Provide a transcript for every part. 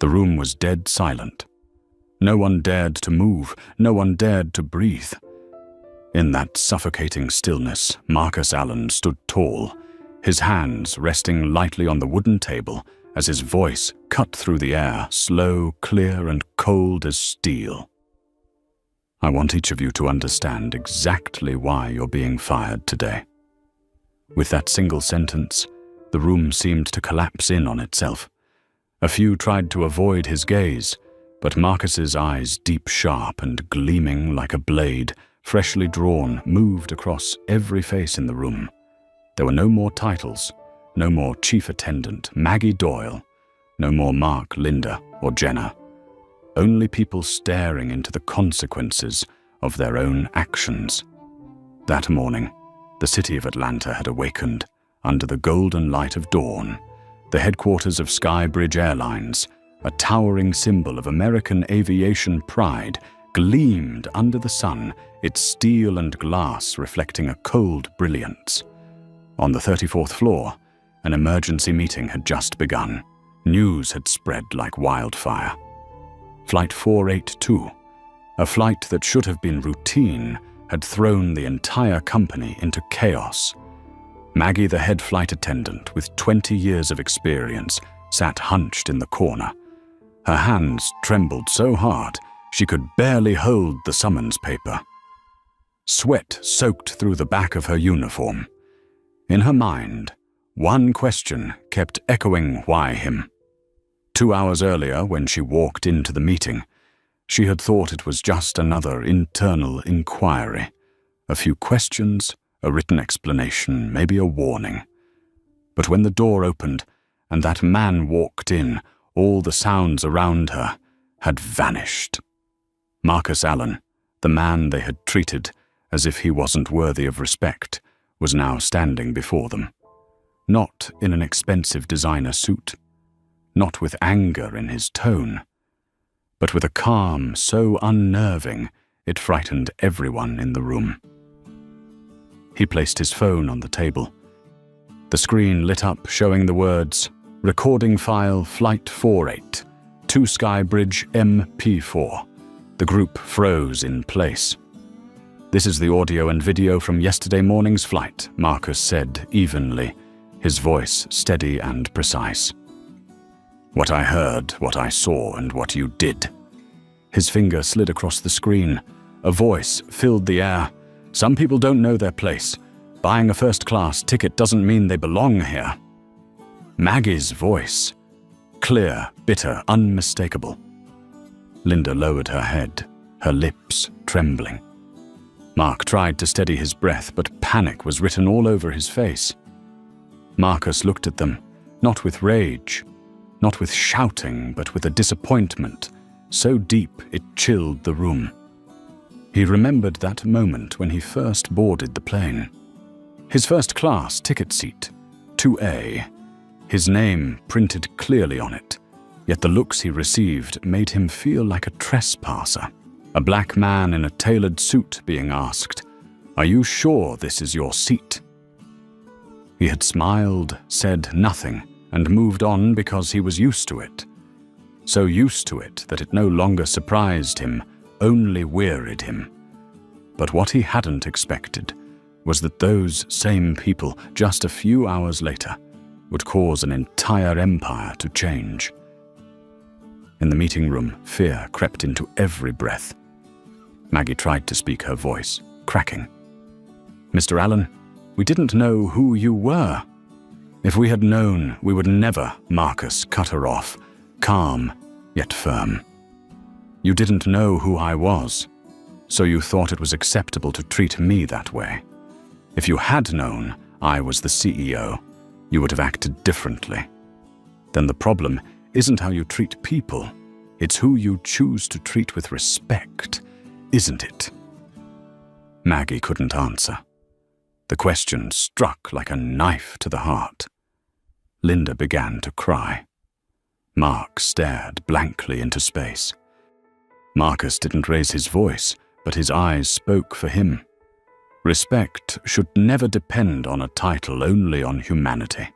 The room was dead silent. No one dared to move, no one dared to breathe. In that suffocating stillness, Marcus Allen stood tall, his hands resting lightly on the wooden table as his voice cut through the air, slow, clear, and cold as steel. I want each of you to understand exactly why you're being fired today. With that single sentence, the room seemed to collapse in on itself. A few tried to avoid his gaze, but Marcus's eyes, deep, sharp, and gleaming like a blade, freshly drawn, moved across every face in the room. There were no more titles, no more chief attendant, Maggie Doyle, no more Mark, Linda, or Jenna. Only people staring into the consequences of their own actions. That morning, the city of Atlanta had awakened under the golden light of dawn. The headquarters of Skybridge Airlines, a towering symbol of American aviation pride, gleamed under the sun, its steel and glass reflecting a cold brilliance. On the 34th floor, an emergency meeting had just begun. News had spread like wildfire. Flight 482, a flight that should have been routine, had thrown the entire company into chaos. Maggie, the head flight attendant with 20 years of experience, sat hunched in the corner. Her hands trembled so hard she could barely hold the summons paper. Sweat soaked through the back of her uniform. In her mind, one question kept echoing, why him? 2 hours earlier, when she walked into the meeting, she had thought it was just another internal inquiry. A few questions, a written explanation, maybe a warning. But when the door opened and that man walked in, all the sounds around her had vanished. Marcus Allen, the man they had treated as if he wasn't worthy of respect, was now standing before them. Not in an expensive designer suit, not with anger in his tone, but with a calm so unnerving it frightened everyone in the room. He placed his phone on the table. The screen lit up, showing the words, "Recording file Flight 48, to Skybridge MP4. The group froze in place. "This is the audio and video from yesterday morning's flight," Marcus said evenly, his voice steady and precise. "What I heard, what I saw, and what you did." His finger slid across the screen. A voice filled the air. "Some people don't know their place. Buying a first-class ticket doesn't mean they belong here." Maggie's voice, clear, bitter, unmistakable. Linda lowered her head, her lips trembling. Mark tried to steady his breath, but panic was written all over his face. Marcus looked at them, not with rage, not with shouting, but with a disappointment so deep it chilled the room. He remembered that moment when he first boarded the plane. His first-class ticket seat, 2A, his name printed clearly on it, yet the looks he received made him feel like a trespasser. A black man in a tailored suit being asked, "Are you sure this is your seat?" He had smiled, said nothing, and moved on because he was used to it. So used to it that it no longer surprised him, only wearied him. But what he hadn't expected was that those same people, just a few hours later, would cause an entire empire to change. In the meeting room, fear crept into every breath. Maggie tried to speak, her voice cracking. "Mr. Allen, we didn't know who you were." "If we had known, we would never," Marcus cut her off, calm yet firm. "You didn't know who I was, so you thought it was acceptable to treat me that way. If you had known I was the CEO, you would have acted differently. Then the problem isn't how you treat people, it's who you choose to treat with respect, isn't it?" Maggie couldn't answer. The question struck like a knife to the heart. Linda began to cry. Mark stared blankly into space. Marcus didn't raise his voice, but his eyes spoke for him. Respect should never depend on a title, only on humanity.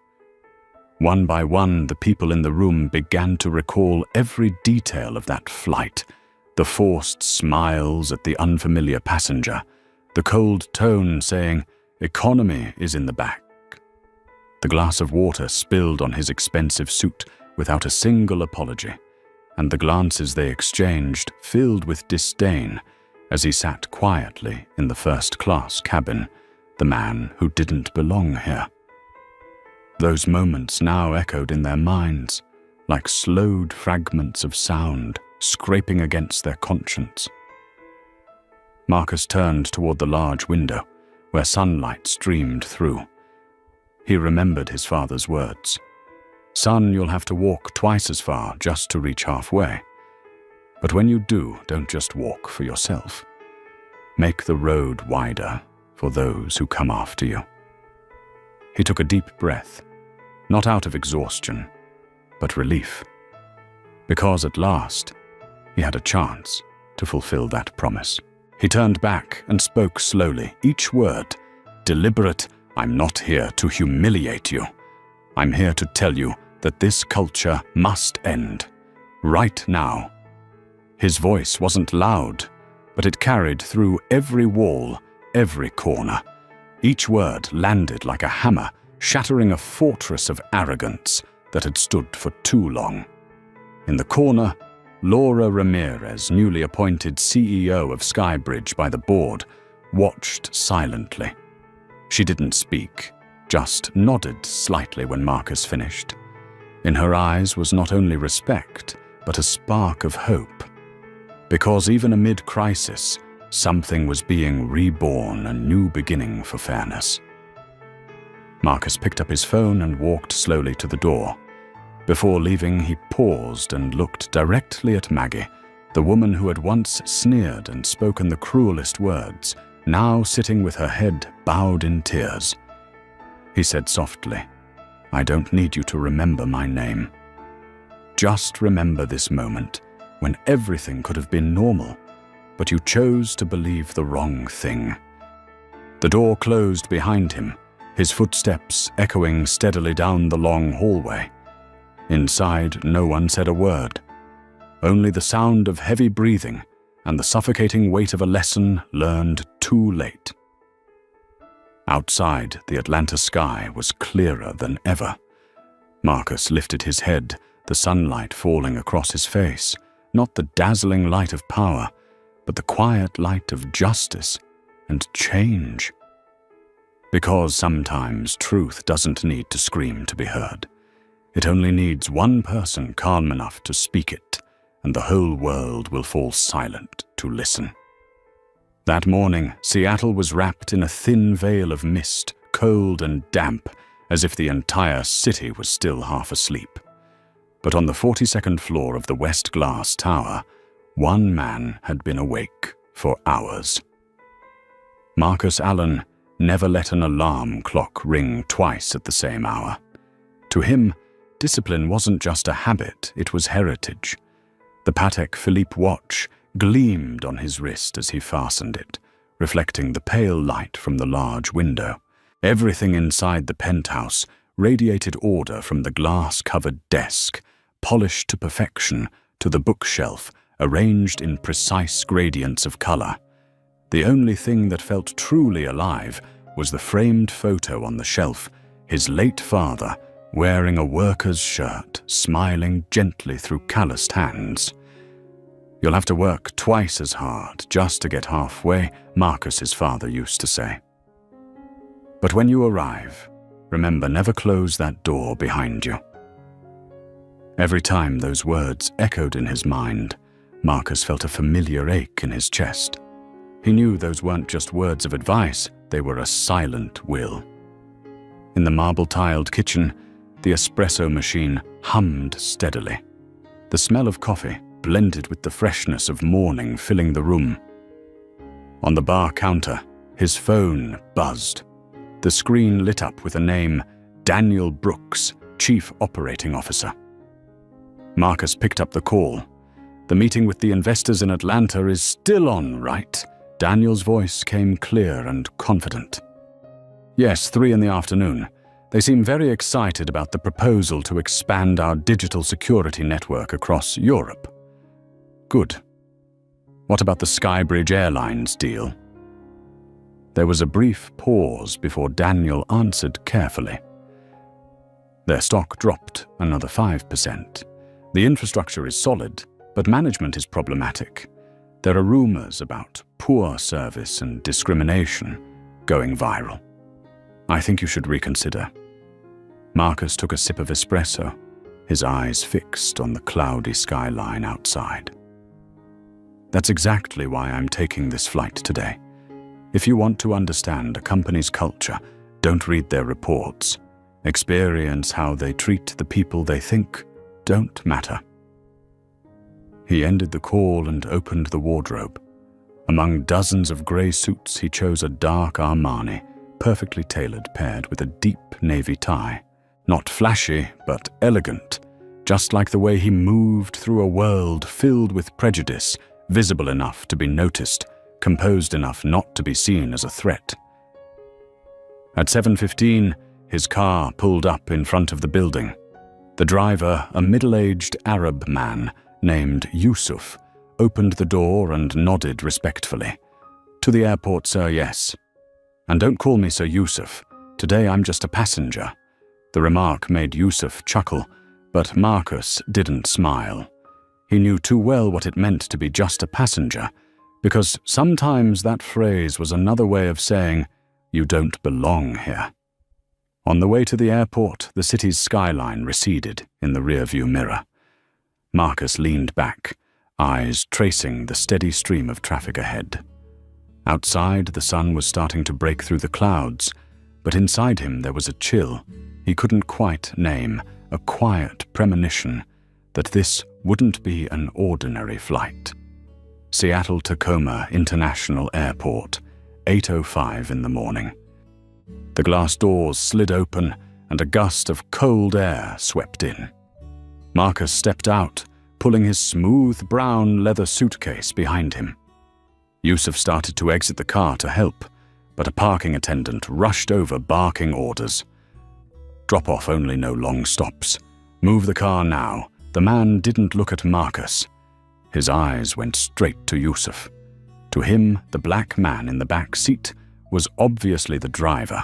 One by one, the people in the room began to recall every detail of that flight, the forced smiles at the unfamiliar passenger, the cold tone saying, "Economy is in the back." The glass of water spilled on his expensive suit without a single apology, and the glances they exchanged filled with disdain as he sat quietly in the first-class cabin, the man who didn't belong here. Those moments now echoed in their minds, like slowed fragments of sound scraping against their conscience. Marcus turned toward the large window, where sunlight streamed through. He remembered his father's words. "Son, you'll have to walk twice as far just to reach halfway. But when you do, don't just walk for yourself. Make the road wider for those who come after you." He took a deep breath, not out of exhaustion, but relief. Because at last, he had a chance to fulfill that promise. He turned back and spoke slowly, each word deliberate. "I'm not here to humiliate you. I'm here to tell you that this culture must end. Right now." His voice wasn't loud, but it carried through every wall, every corner. Each word landed like a hammer, shattering a fortress of arrogance that had stood for too long. In the corner, Laura Ramirez, newly appointed CEO of Skybridge by the board, watched silently. She didn't speak, just nodded slightly when Marcus finished. In her eyes was not only respect, but a spark of hope. Because even amid crisis, something was being reborn, a new beginning for fairness. Marcus picked up his phone and walked slowly to the door. Before leaving, he paused and looked directly at Maggie, the woman who had once sneered and spoken the cruelest words, now sitting with her head bowed in tears. He said softly, "I don't need you to remember my name. Just remember this moment when everything could have been normal, but you chose to believe the wrong thing." The door closed behind him, his footsteps echoing steadily down the long hallway. Inside, no one said a word. Only the sound of heavy breathing and the suffocating weight of a lesson learned too late. Outside, the Atlanta sky was clearer than ever. Marcus lifted his head, the sunlight falling across his face, not the dazzling light of power, but the quiet light of justice and change. Because sometimes truth doesn't need to scream to be heard. It only needs one person calm enough to speak it, and the whole world will fall silent to listen. That morning, Seattle was wrapped in a thin veil of mist, cold and damp, as if the entire city was still half asleep. But on the 42nd floor of the West Glass Tower, one man had been awake for hours. Marcus Allen never let an alarm clock ring twice at the same hour. To him, discipline wasn't just a habit, it was heritage. The Patek Philippe watch gleamed on his wrist as he fastened it, reflecting the pale light from the large window. Everything inside the penthouse radiated order, from the glass-covered desk, polished to perfection, to the bookshelf, arranged in precise gradients of color. The only thing that felt truly alive was the framed photo on the shelf, his late father, wearing a worker's shirt, smiling gently through calloused hands. "You'll have to work twice as hard just to get halfway," Marcus's father used to say. But when you arrive, remember, never close that door behind you. Every time those words echoed in his mind, Marcus felt a familiar ache in his chest. He knew those weren't just words of advice, they were a silent will. In the marble-tiled kitchen, the espresso machine hummed steadily. The smell of coffee blended with the freshness of morning filling the room. On the bar counter, his phone buzzed. The screen lit up with a name, Daniel Brooks, Chief Operating Officer. Marcus picked up the call. "The meeting with the investors in Atlanta is still on, right?" Daniel's voice came clear and confident. "Yes, 3 in the afternoon. They seem very excited about the proposal to expand our digital security network across Europe. Good. What about the Skybridge Airlines deal? There was a brief pause before Daniel answered carefully. Their stock dropped another 5%. The infrastructure is solid, but management is problematic. There are rumors about poor service and discrimination going viral. I think you should reconsider. Marcus took a sip of espresso, his eyes fixed on the cloudy skyline outside. That's exactly why I'm taking this flight today. If you want to understand a company's culture, don't read their reports. Experience how they treat the people they think don't matter. He ended the call and opened the wardrobe. Among dozens of grey suits, he chose a dark Armani, perfectly tailored, paired with a deep navy tie. Not flashy, but elegant, just like the way he moved through a world filled with prejudice, visible enough to be noticed, composed enough not to be seen as a threat. At 7:15, his car pulled up in front of the building. The driver, a middle-aged Arab man named Yusuf, opened the door and nodded respectfully. "To the airport, sir, yes. And don't call me Sir Yusuf. Today I'm just a passenger." The remark made Yusuf chuckle, but Marcus didn't smile. He knew too well what it meant to be just a passenger, because sometimes that phrase was another way of saying, "You don't belong here." On the way to the airport, the city's skyline receded in the rearview mirror. Marcus leaned back, eyes tracing the steady stream of traffic ahead. Outside, the sun was starting to break through the clouds, but inside him there was a chill he couldn't quite name, a quiet premonition that this wouldn't be an ordinary flight. Seattle-Tacoma International Airport, 8:05 in the morning. The glass doors slid open and a gust of cold air swept in. Marcus stepped out, pulling his smooth brown leather suitcase behind him. Yusuf started to exit the car to help, but a parking attendant rushed over barking orders. "Drop off only, no long stops. Move the car now." The man didn't look at Marcus. His eyes went straight to Yusuf. To him, the black man in the back seat was obviously the driver,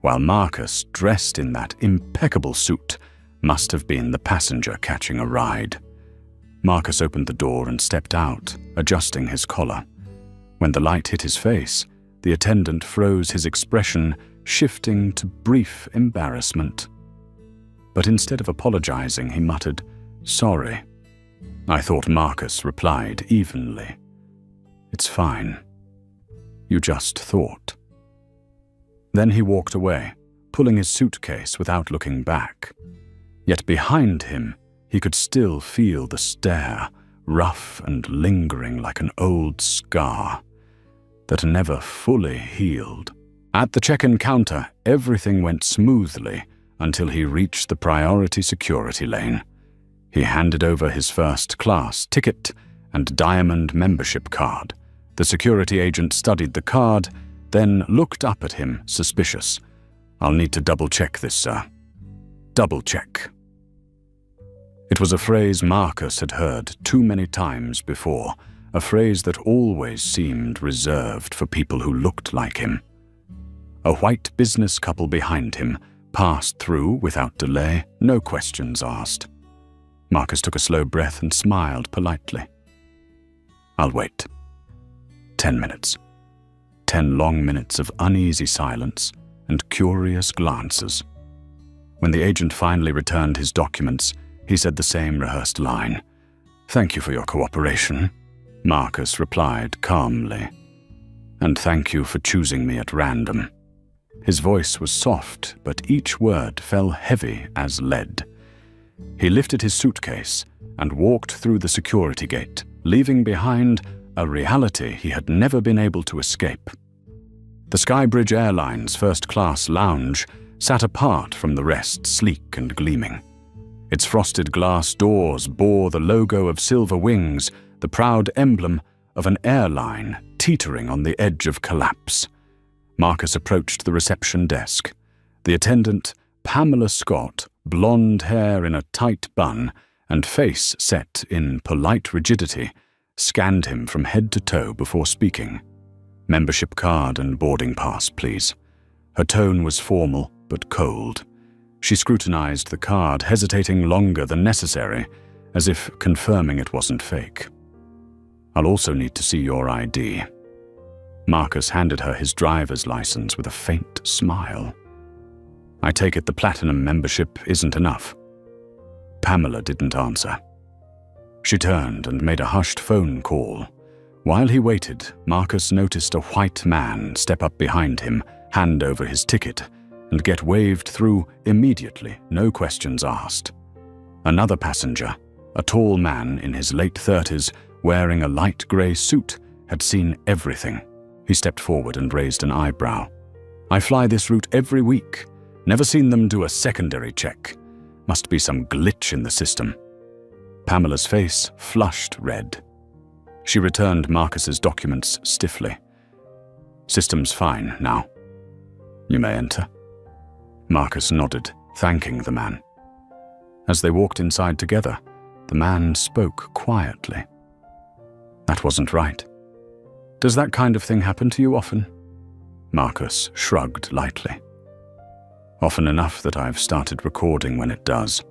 while Marcus, dressed in that impeccable suit, must have been the passenger catching a ride. Marcus opened the door and stepped out, adjusting his collar. When the light hit his face, the attendant froze his expression, shifting to brief embarrassment. But instead of apologizing, he muttered, "Sorry." I thought Marcus replied evenly, "It's fine. You just thought." Then he walked away, pulling his suitcase without looking back. Yet behind him, he could still feel the stare, rough and lingering like an old scar that never fully healed. At the check-in counter, everything went smoothly until he reached the priority security lane. He handed over his first-class ticket and diamond membership card. The security agent studied the card, then looked up at him, suspicious. "I'll need to double-check this, sir." "Double-check." It was a phrase Marcus had heard too many times before, a phrase that always seemed reserved for people who looked like him. A white business couple behind him passed through without delay, no questions asked. Marcus took a slow breath and smiled politely. "I'll wait." 10 minutes. 10 long minutes of uneasy silence and curious glances. When the agent finally returned his documents, he said the same rehearsed line. "Thank you for your cooperation," Marcus replied calmly. "And thank you for choosing me at random." His voice was soft, but each word fell heavy as lead. He lifted his suitcase and walked through the security gate, leaving behind a reality he had never been able to escape. The Skybridge Airlines first-class lounge sat apart from the rest, sleek and gleaming. Its frosted glass doors bore the logo of silver wings, the proud emblem of an airline teetering on the edge of collapse. Marcus approached the reception desk. The attendant, Pamela Scott, blonde hair in a tight bun and face set in polite rigidity, scanned him from head to toe before speaking. "Membership card and boarding pass, please." Her tone was formal but cold. She scrutinized the card, hesitating longer than necessary, as if confirming it wasn't fake. "I'll also need to see your ID." Marcus handed her his driver's license with a faint smile. "I take it the platinum membership isn't enough." Pamela didn't answer. She turned and made a hushed phone call. While he waited, Marcus noticed a white man step up behind him, hand over his ticket, and get waved through immediately, no questions asked. Another passenger, a tall man in his late 30s, wearing a light grey suit, had seen everything. He stepped forward and raised an eyebrow. "I fly this route every week. Never seen them do a secondary check. Must be some glitch in the system." Pamela's face flushed red. She returned Marcus's documents stiffly. "System's fine now. You may enter." Marcus nodded, thanking the man. As they walked inside together, the man spoke quietly. "That wasn't right. Does that kind of thing happen to you often?" Marcus shrugged lightly. "Often enough that I've started recording when it does."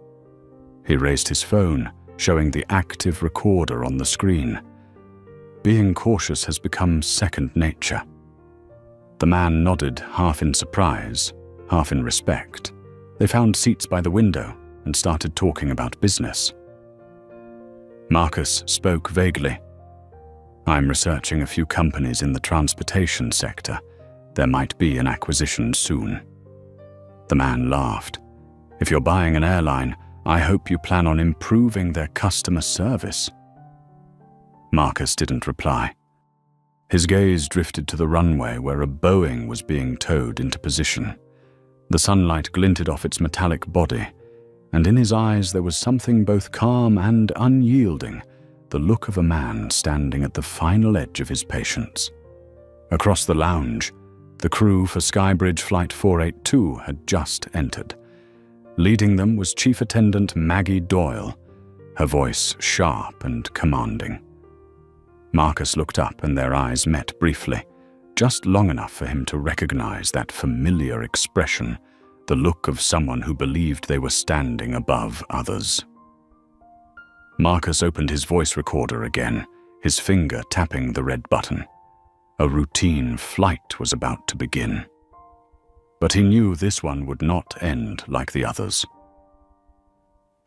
He raised his phone, showing the active recorder on the screen. Being cautious has become second nature. The man nodded, half in surprise, half in respect. They found seats by the window and started talking about business. Marcus spoke vaguely. "I'm researching a few companies in the transportation sector. There might be an acquisition soon." The man laughed. "If you're buying an airline, I hope you plan on improving their customer service." Marcus didn't reply. His gaze drifted to the runway where a Boeing was being towed into position. The sunlight glinted off its metallic body, and in his eyes there was something both calm and unyielding, the look of a man standing at the final edge of his patience. Across the lounge, the crew for Skybridge Flight 482 had just entered. Leading them was Chief Attendant Maggie Doyle, her voice sharp and commanding. Marcus looked up and their eyes met briefly, just long enough for him to recognize that familiar expression, the look of someone who believed they were standing above others. Marcus opened his voice recorder again, his finger tapping the red button. A routine flight was about to begin. But he knew this one would not end like the others.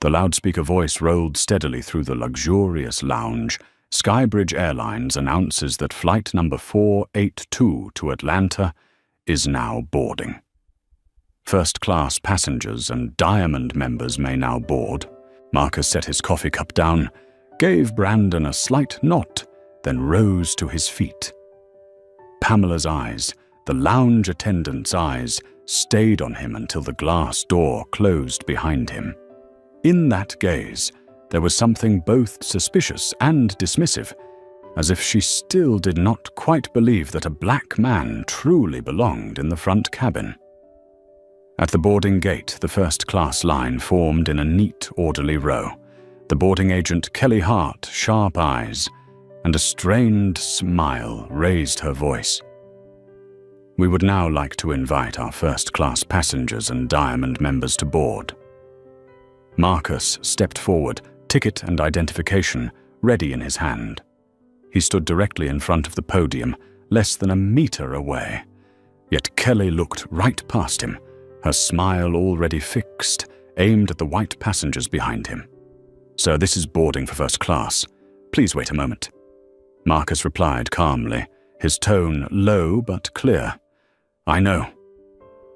The loudspeaker voice rolled steadily through the luxurious lounge. Skybridge Airlines announces that flight number 482 to Atlanta is now boarding. First-class passengers and Diamond members may now board. Marcus set his coffee cup down, gave Brandon a slight nod, then rose to his feet. Pamela's eyes, the lounge attendant's eyes, stayed on him until the glass door closed behind him. In that gaze, there was something both suspicious and dismissive, as if she still did not quite believe that a black man truly belonged in the front cabin. At the boarding gate, the first-class line formed in a neat, orderly row. The boarding agent Kelly Hart, sharp eyes, and a strained smile raised her voice. "We would now like to invite our first-class passengers and Diamond members to board." Marcus stepped forward, ticket and identification ready in his hand. He stood directly in front of the podium, less than a meter away. Yet Kelly looked right past him, her smile already fixed, aimed at the white passengers behind him. "Sir, this is boarding for first class. Please wait a moment." Marcus replied calmly, his tone low but clear. "I know.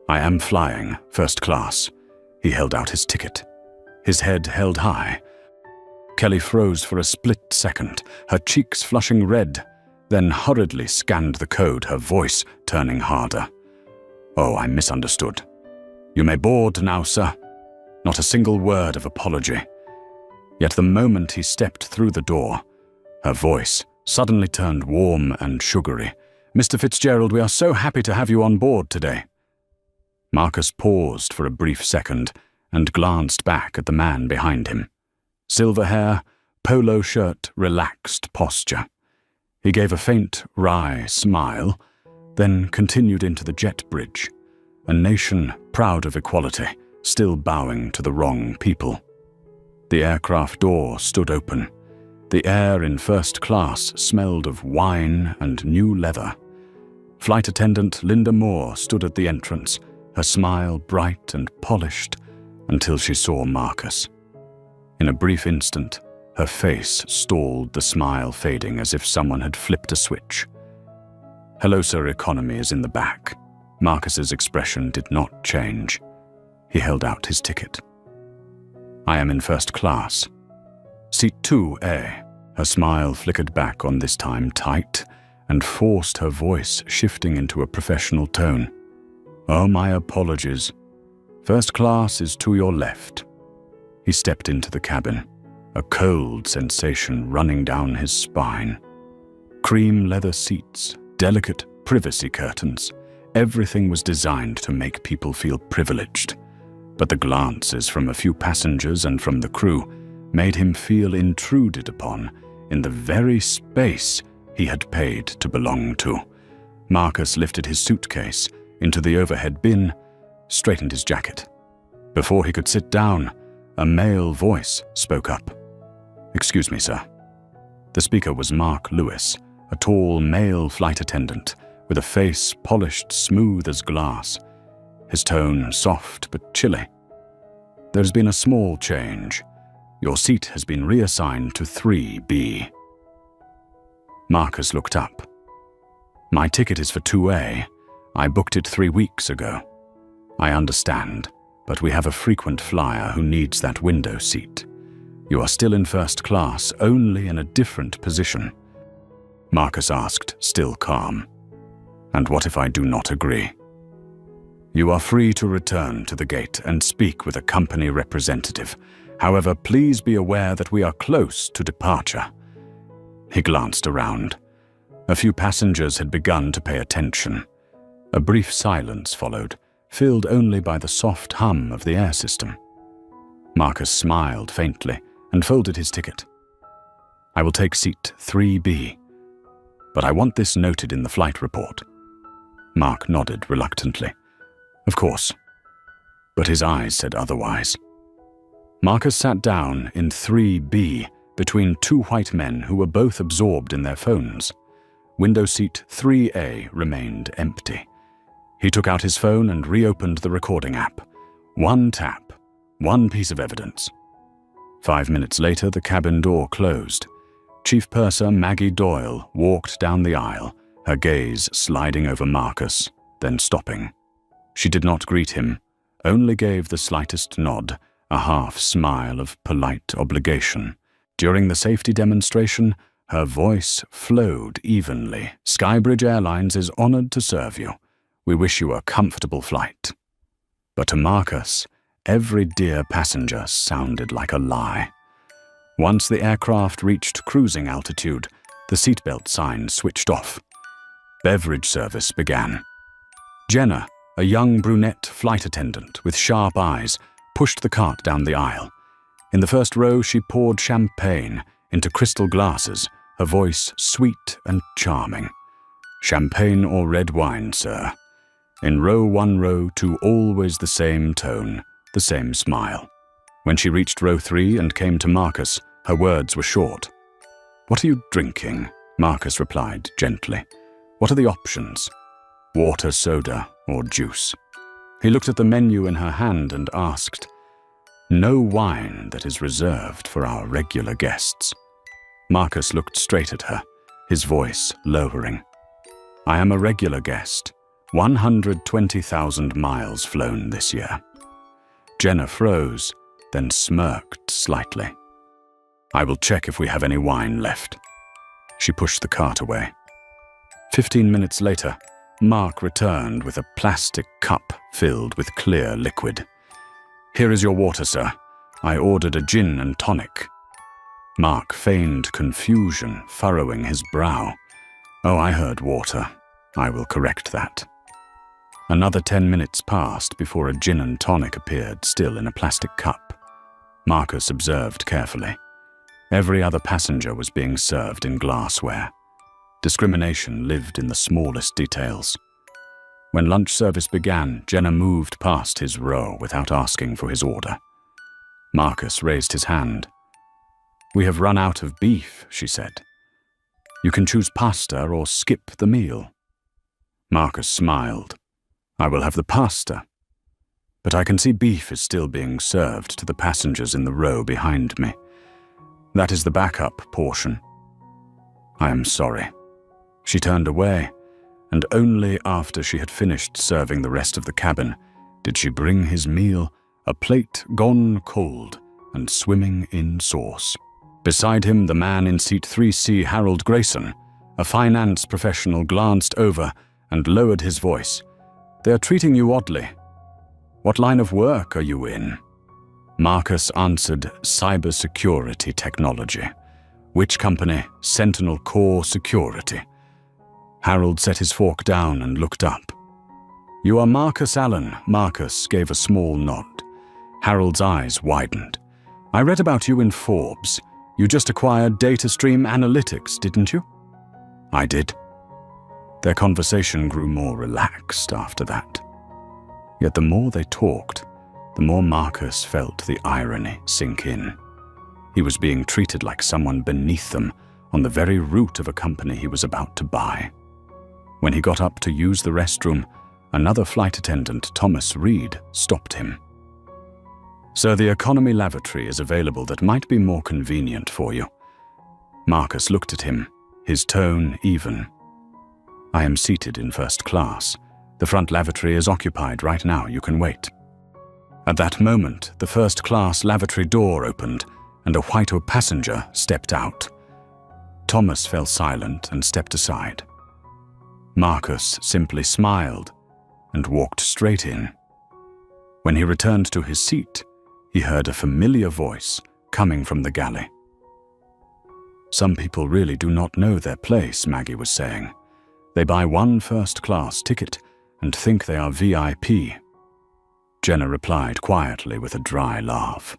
I am flying first class." He held out his ticket. His head held high. Kelly froze for a split second, her cheeks flushing red, then hurriedly scanned the code, her voice turning harder. "Oh, I misunderstood. You may board now, sir." Not a single word of apology. Yet the moment he stepped through the door, her voice suddenly turned warm and sugary. "Mr. Fitzgerald, we are so happy to have you on board today." Marcus paused for a brief second and glanced back at the man behind him. Silver hair, polo shirt, relaxed posture. He gave a faint, wry smile, then continued into the jet bridge, a nation proud of equality, still bowing to the wrong people. The aircraft door stood open. The air in first class smelled of wine and new leather. Flight attendant Linda Moore stood at the entrance, her smile bright and polished, until she saw Marcus. In a brief instant, her face stalled, the smile fading as if someone had flipped a switch. "Hello, sir, economy is in the back." Marcus's expression did not change. He held out his ticket. "I am in first class. Seat 2A. Her smile flickered back, on this time tight, and forced her voice shifting into a professional tone. "Oh, my apologies. First class is to your left." He stepped into the cabin, a cold sensation running down his spine. Cream leather seats, delicate privacy curtains. Everything was designed to make people feel privileged. But the glances from a few passengers and from the crew made him feel intruded upon in the very space he had paid to belong to. Marcus lifted his suitcase into the overhead bin, straightened his jacket. Before he could sit down, a male voice spoke up. "Excuse me, sir." The speaker was Mark Lewis, a tall male flight attendant with a face polished smooth as glass, his tone soft but chilly. "There's been a small change. Your seat has been reassigned to 3B. Marcus looked up. "My ticket is for 2A. I booked it 3 weeks ago." "I understand, but we have a frequent flyer who needs that window seat. You are still in first class, only in a different position." Marcus asked, still calm. "And what if I do not agree?" "You are free to return to the gate and speak with a company representative. However, please be aware that we are close to departure." He glanced around. A few passengers had begun to pay attention. A brief silence followed, filled only by the soft hum of the air system. Marcus smiled faintly and folded his ticket. "I will take seat 3B, but I want this noted in the flight report." Mark nodded reluctantly. "Of course." But his eyes said otherwise. Marcus sat down in 3B between two white men who were both absorbed in their phones. Window seat 3A remained empty. He took out his phone and reopened the recording app. One tap, one piece of evidence. 5 minutes later, the cabin door closed. Chief Purser Maggie Doyle walked down the aisle, her gaze sliding over Marcus, then stopping. She did not greet him, only gave the slightest nod, a half smile of polite obligation. During the safety demonstration, her voice flowed evenly. "Skybridge Airlines is honored to serve you. We wish you a comfortable flight." But to Marcus, every dear passenger sounded like a lie. Once the aircraft reached cruising altitude, the seatbelt sign switched off. Beverage service began. Jenna, a young brunette flight attendant with sharp eyes, pushed the cart down the aisle. In the first row, she poured champagne into crystal glasses, her voice sweet and charming. "Champagne or red wine, sir?" In row 1, row 2, always the same tone, the same smile. When she reached row 3 and came to Marcus, her words were short. "What are you drinking?" Marcus replied gently. "What are the options? Water, soda, or juice?" He looked at the menu in her hand and asked, "No wine that is reserved for our regular guests." Marcus looked straight at her, his voice lowering. "I am a regular guest. 120,000 miles flown this year." Jenna froze, then smirked slightly. "I will check if we have any wine left." She pushed the cart away. 15 minutes later, Mark returned with a plastic cup filled with clear liquid. "Here is your water, sir. I ordered a gin and tonic." Mark feigned confusion, furrowing his brow. "Oh, I heard water. I will correct that." Another 10 minutes passed before a gin and tonic appeared, still in a plastic cup. Marcus observed carefully. Every other passenger was being served in glassware. Discrimination lived in the smallest details. When lunch service began, Jenna moved past his row without asking for his order. Marcus raised his hand. "We have run out of beef," she said. "You can choose pasta or skip the meal." Marcus smiled. "I will have the pasta. But I can see beef is still being served to the passengers in the row behind me. That is the backup portion." "I am sorry." She turned away, and only after she had finished serving the rest of the cabin did she bring his meal, a plate gone cold and swimming in sauce. Beside him, the man in seat 3C, Harold Grayson, a finance professional, glanced over and lowered his voice. "They are treating you oddly. What line of work are you in?" Marcus answered, "Cybersecurity technology." "Which company?" "Sentinel Core Security." Harold set his fork down and looked up. "You are Marcus Allen." Marcus gave a small nod. Harold's eyes widened. "I read about you in Forbes. You just acquired DataStream Analytics, didn't you?" "I did." Their conversation grew more relaxed after that. Yet the more they talked, the more Marcus felt the irony sink in. He was being treated like someone beneath them on the very root of a company he was about to buy. When he got up to use the restroom, another flight attendant, Thomas Reed, stopped him. "Sir, the economy lavatory is available that might be more convenient for you." Marcus looked at him, his tone even. "I am seated in first class. The front lavatory is occupied right now. You can wait." At that moment, the first-class lavatory door opened and a white passenger stepped out. Thomas fell silent and stepped aside. Marcus simply smiled and walked straight in. When he returned to his seat, he heard a familiar voice coming from the galley. "Some people really do not know their place," Maggie was saying. "They buy one first-class ticket and think they are VIP." Jenna replied quietly with a dry laugh.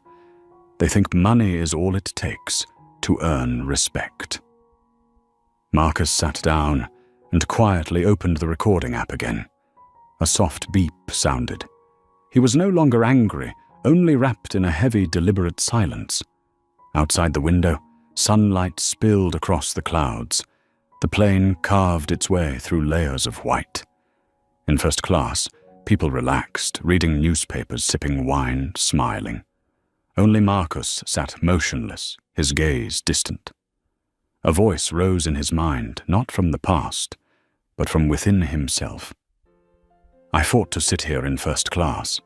"They think money is all it takes to earn respect." Marcus sat down and quietly opened the recording app again. A soft beep sounded. He was no longer angry, only wrapped in a heavy, deliberate silence. Outside the window, sunlight spilled across the clouds. The plane carved its way through layers of white. In first class, people relaxed, reading newspapers, sipping wine, smiling. Only Marcus sat motionless, his gaze distant. A voice rose in his mind, not from the past, but from within himself. "I fought to sit here in first class.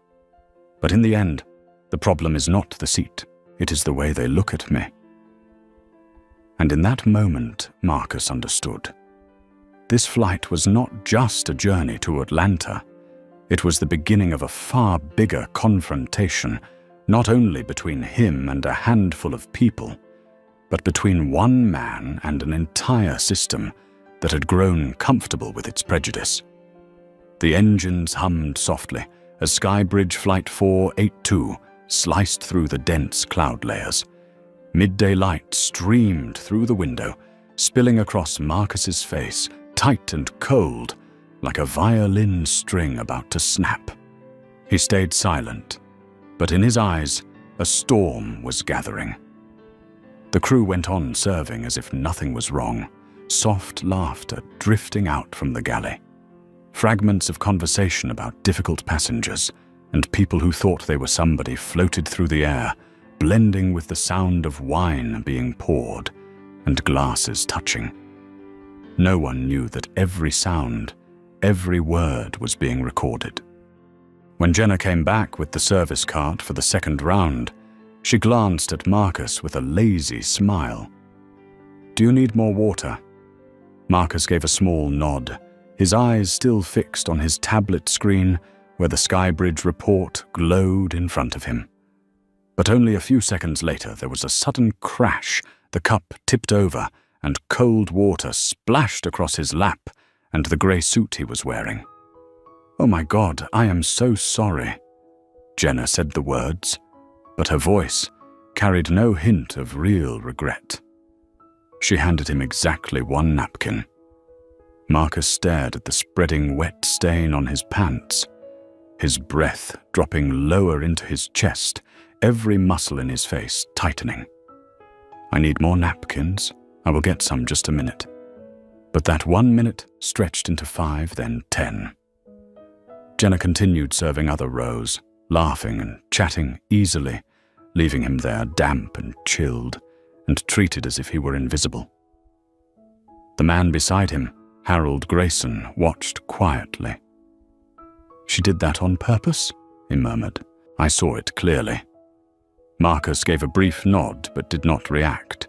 But in the end, the problem is not the seat, it is the way they look at me." And in that moment, Marcus understood. This flight was not just a journey to Atlanta. It was the beginning of a far bigger confrontation, not only between him and a handful of people, but between one man and an entire system that had grown comfortable with its prejudice. The engines hummed softly as Skybridge Flight 482 sliced through the dense cloud layers. Midday light streamed through the window, spilling across Marcus's face, tight and cold, like a violin string about to snap. He stayed silent, but in his eyes, a storm was gathering. The crew went on serving as if nothing was wrong, soft laughter drifting out from the galley. Fragments of conversation about difficult passengers and people who thought they were somebody floated through the air, blending with the sound of wine being poured and glasses touching. No one knew that every sound, every word was being recorded. When Jenna came back with the service cart for the second round, she glanced at Marcus with a lazy smile. "Do you need more water?" Marcus gave a small nod, his eyes still fixed on his tablet screen where the Skybridge report glowed in front of him. But only a few seconds later there was a sudden crash, the cup tipped over, and cold water splashed across his lap and the grey suit he was wearing. "Oh my God, I am so sorry." Jenna said the words, but her voice carried no hint of real regret. She handed him exactly one napkin. Marcus stared at the spreading wet stain on his pants, his breath dropping lower into his chest, every muscle in his face tightening. "I need more napkins. I will get some just a minute." But that 1 minute stretched into 5, then 10. Jenna continued serving other rows, laughing and chatting easily, leaving him there damp and chilled, and treated as if he were invisible. The man beside him, Harold Grayson, watched quietly. "She did that on purpose?" he murmured. "I saw it clearly." Marcus gave a brief nod but did not react.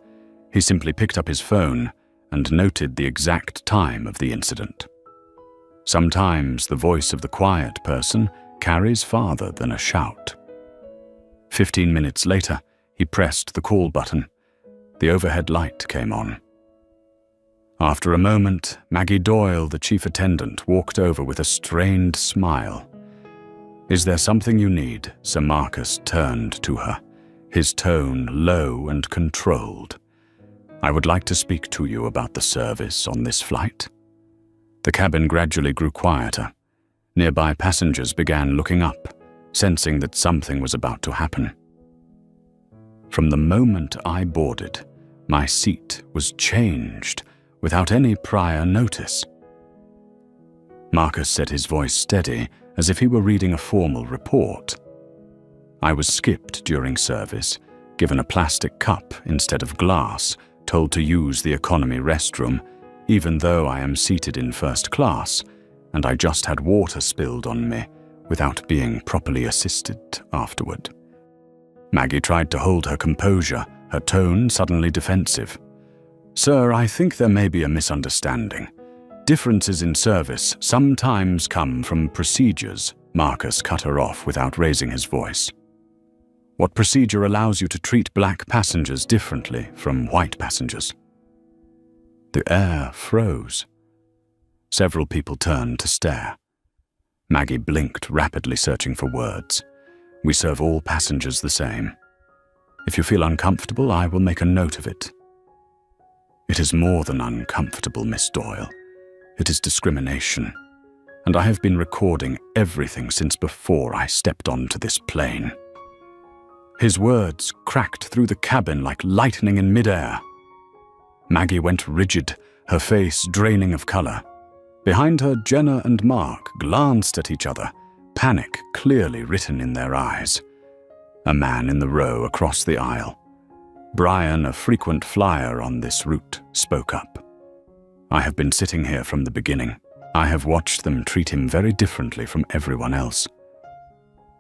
He simply picked up his phone and noted the exact time of the incident. Sometimes the voice of the quiet person carries farther than a shout. 15 minutes later, he pressed the call button. The overhead light came on. After a moment, Maggie Doyle, the chief attendant, walked over with a strained smile. "Is there something you need?" Sir Marcus turned to her, his tone low and controlled. "I would like to speak to you about the service on this flight." The cabin gradually grew quieter. Nearby passengers began looking up, sensing that something was about to happen. "From the moment I boarded, my seat was changed without any prior notice." Marcus said, his voice steady, as if he were reading a formal report. "I was skipped during service, given a plastic cup instead of glass, told to use the economy restroom, even though I am seated in first class, and I just had water spilled on me without being properly assisted afterward." Maggie tried to hold her composure, her tone suddenly defensive. "Sir, I think there may be a misunderstanding. Differences in service sometimes come from procedures." Marcus cut her off without raising his voice. "What procedure allows you to treat black passengers differently from white passengers?" The air froze. Several people turned to stare. Maggie blinked, rapidly searching for words. "We serve all passengers the same. If you feel uncomfortable, I will make a note of it." "It is more than uncomfortable, Miss Doyle. It is discrimination, and I have been recording everything since before I stepped onto this plane." His words cracked through the cabin like lightning in midair. Maggie went rigid, her face draining of color. Behind her, Jenna and Mark glanced at each other, panic clearly written in their eyes. A man in the row across the aisle, Brian, a frequent flyer on this route, spoke up. "I have been sitting here from the beginning. I have watched them treat him very differently from everyone else.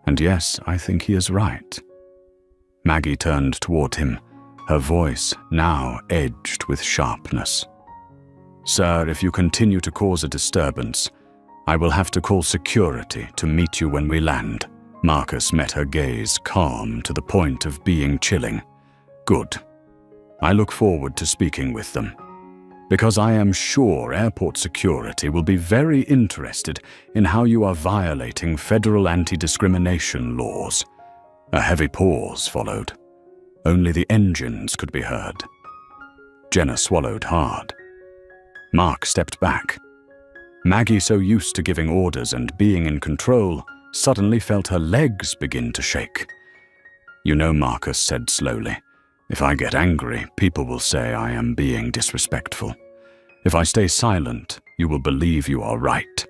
And yes, I think he is right." Maggie turned toward him, her voice now edged with sharpness. "Sir, if you continue to cause a disturbance, I will have to call security to meet you when we land." Marcus met her gaze, calm to the point of being chilling. "Good. I look forward to speaking with them, because I am sure airport security will be very interested in how you are violating federal anti-discrimination laws." A heavy pause followed. Only the engines could be heard. Jenna swallowed hard. Mark stepped back. Maggie, so used to giving orders and being in control, suddenly felt her legs begin to shake. "You know," Marcus said slowly, "if I get angry, people will say I am being disrespectful. If I stay silent, you will believe you are right.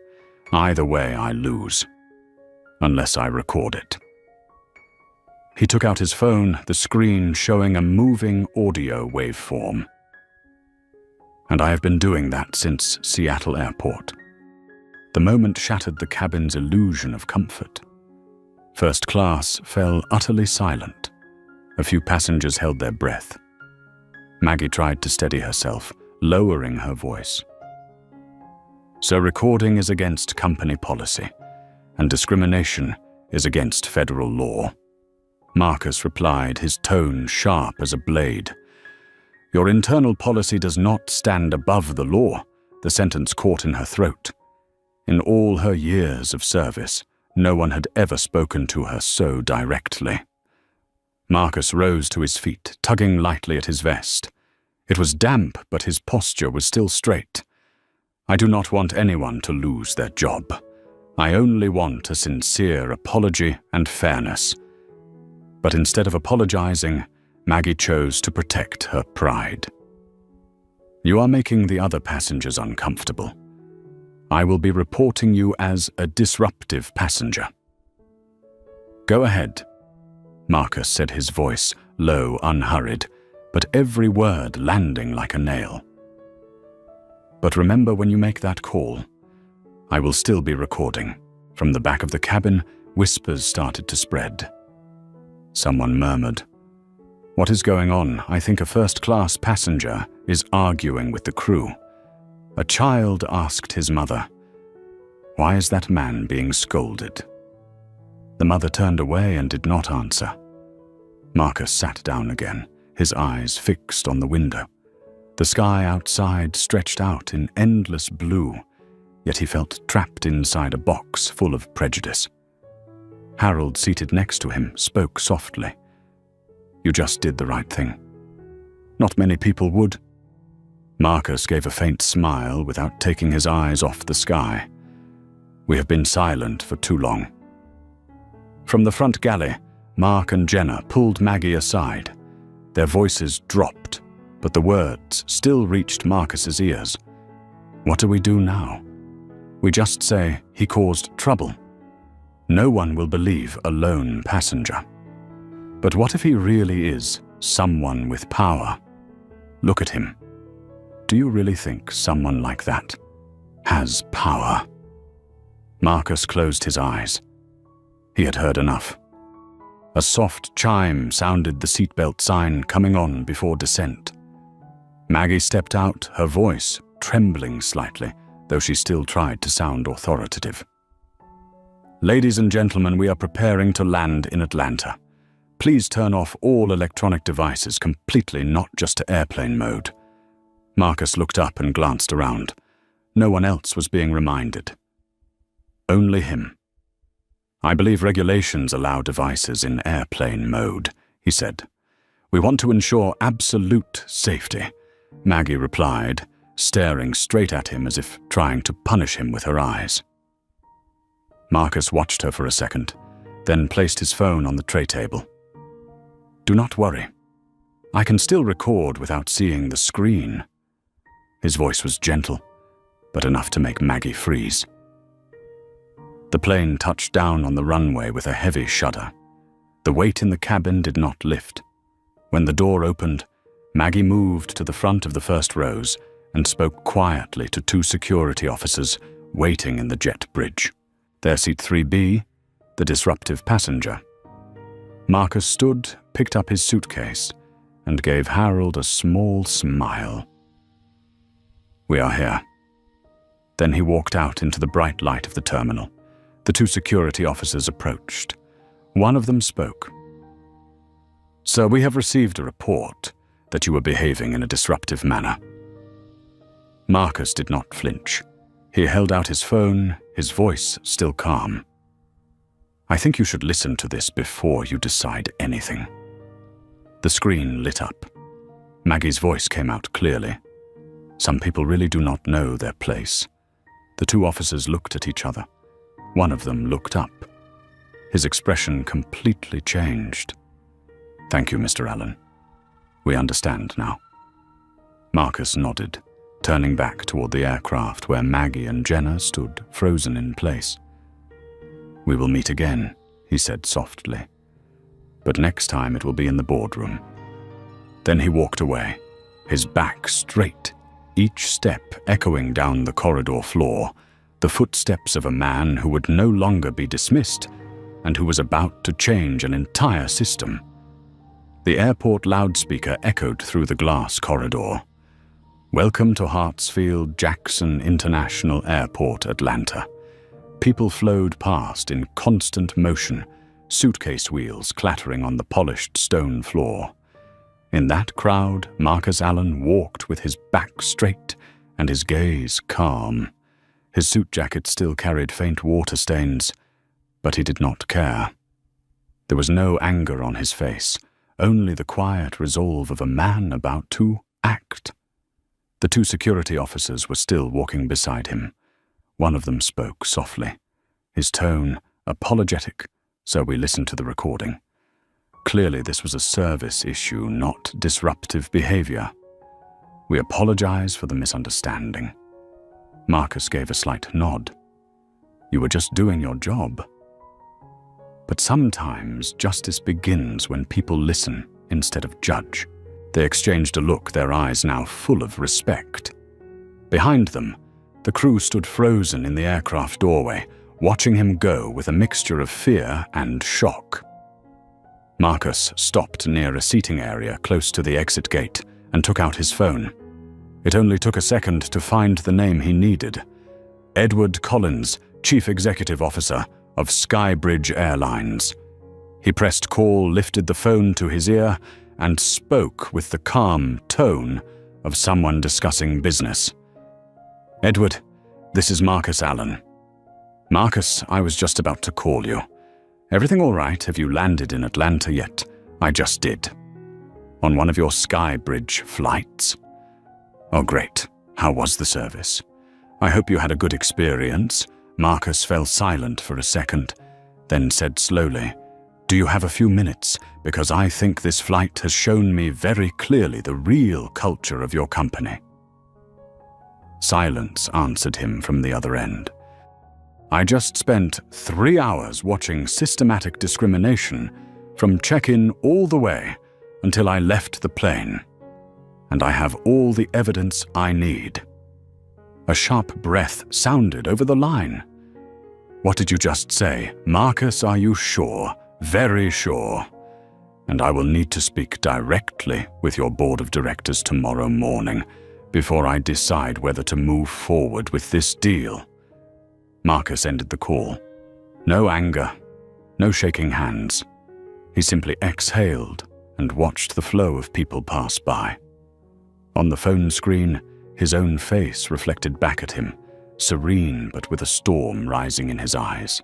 Either way, I lose. Unless I record it." He took out his phone, the screen showing a moving audio waveform. "And I have been doing that since Seattle Airport." The moment shattered the cabin's illusion of comfort. First class fell utterly silent. A few passengers held their breath. Maggie tried to steady herself, lowering her voice. "So recording is against company policy, and discrimination is against federal law." Marcus replied, his tone sharp as a blade. "Your internal policy does not stand above the law." The sentence caught in her throat. In all her years of service, no one had ever spoken to her so directly. Marcus rose to his feet, tugging lightly at his vest. It was damp, but his posture was still straight. I do not want anyone to lose their job. I only want a sincere apology and fairness. But instead of apologizing, Maggie chose to protect her pride. You are making the other passengers uncomfortable. I will be reporting you as a disruptive passenger. Go ahead, Marcus said, his voice low, unhurried, but every word landing like a nail. But remember, when you make that call, I will still be recording. From the back of the cabin, whispers started to spread. Someone murmured, "What is going on? I think a first-class passenger is arguing with the crew." A child asked his mother, "Why is that man being scolded?" The mother turned away and did not answer. Marcus sat down again, his eyes fixed on the window. The sky outside stretched out in endless blue, yet he felt trapped inside a box full of prejudice. Harold, seated next to him, spoke softly. "You just did the right thing. Not many people would." Marcus gave a faint smile without taking his eyes off the sky. "We have been silent for too long." From the front galley, Mark and Jenna pulled Maggie aside. Their voices dropped, but the words still reached Marcus's ears. "What do we do now? We just say he caused trouble. No one will believe a lone passenger. But what if he really is someone with power? Look at him. Do you really think someone like that has power?" Marcus closed his eyes. He had heard enough. A soft chime sounded the seatbelt sign coming on before descent. Maggie stepped out, her voice trembling slightly, though she still tried to sound authoritative. "Ladies and gentlemen, we are preparing to land in Atlanta. Please turn off all electronic devices completely, not just to airplane mode." Marcus looked up and glanced around. No one else was being reminded. Only him. "I believe regulations allow devices in airplane mode," he said. "We want to ensure absolute safety," Maggie replied, staring straight at him as if trying to punish him with her eyes. Marcus watched her for a second, then placed his phone on the tray table. "Do not worry. I can still record without seeing the screen." His voice was gentle, but enough to make Maggie freeze. The plane touched down on the runway with a heavy shudder. The weight in the cabin did not lift. When the door opened, Maggie moved to the front of the first rows and spoke quietly to two security officers waiting in the jet bridge. Their seat 3B, the disruptive passenger. Marcus stood, picked up his suitcase, and gave Harold a small smile. "We are here." Then he walked out into the bright light of the terminal. The two security officers approached. One of them spoke. "Sir, we have received a report that you were behaving in a disruptive manner." Marcus did not flinch. He held out his phone, his voice still calm. "I think you should listen to this before you decide anything." The screen lit up. Maggie's voice came out clearly. "Some people really do not know their place." The two officers looked at each other. One of them looked up. His expression completely changed. "Thank you, Mr. Allen. We understand now." Marcus nodded, turning back toward the aircraft where Maggie and Jenna stood frozen in place. "We will meet again," he said softly. "But next time it will be in the boardroom." Then he walked away, his back straight, each step echoing down the corridor floor, the footsteps of a man who would no longer be dismissed and who was about to change an entire system. The airport loudspeaker echoed through the glass corridor. "Welcome to Hartsfield-Jackson International Airport, Atlanta." People flowed past in constant motion, suitcase wheels clattering on the polished stone floor. In that crowd, Marcus Allen walked with his back straight and his gaze calm. His suit jacket still carried faint water stains, but he did not care. There was no anger on his face, only the quiet resolve of a man about to act. The two security officers were still walking beside him. One of them spoke softly, his tone apologetic, so we listened to the recording. Clearly this was a service issue, not disruptive behavior. We apologize for the misunderstanding. Marcus gave a slight nod. You were just doing your job. But sometimes justice begins when people listen instead of judge. They exchanged a look, their eyes now full of respect. Behind them, the crew stood frozen in the aircraft doorway, watching him go with a mixture of fear and shock. Marcus stopped near a seating area close to the exit gate and took out his phone. It only took a second to find the name he needed. Edward Collins, Chief Executive Officer of Skybridge Airlines. He pressed call, lifted the phone to his ear, and spoke with the calm tone of someone discussing business. Edward, this is Marcus Allen. Marcus, I was just about to call you. Everything all right? Have you landed in Atlanta yet? I just did. On one of your Skybridge flights. Oh, great. How was the service? I hope you had a good experience. Marcus fell silent for a second, then said slowly, Do you have a few minutes? Because I think this flight has shown me very clearly the real culture of your company. Silence answered him from the other end. I just spent 3 hours watching systematic discrimination from check-in all the way until I left the plane, and I have all the evidence I need. A sharp breath sounded over the line. What did you just say? Marcus, are you sure? Very sure. And I will need to speak directly with your board of directors tomorrow morning before I decide whether to move forward with this deal. Marcus ended the call. No anger, no shaking hands. He simply exhaled and watched the flow of people pass by. On the phone screen, his own face reflected back at him, serene but with a storm rising in his eyes.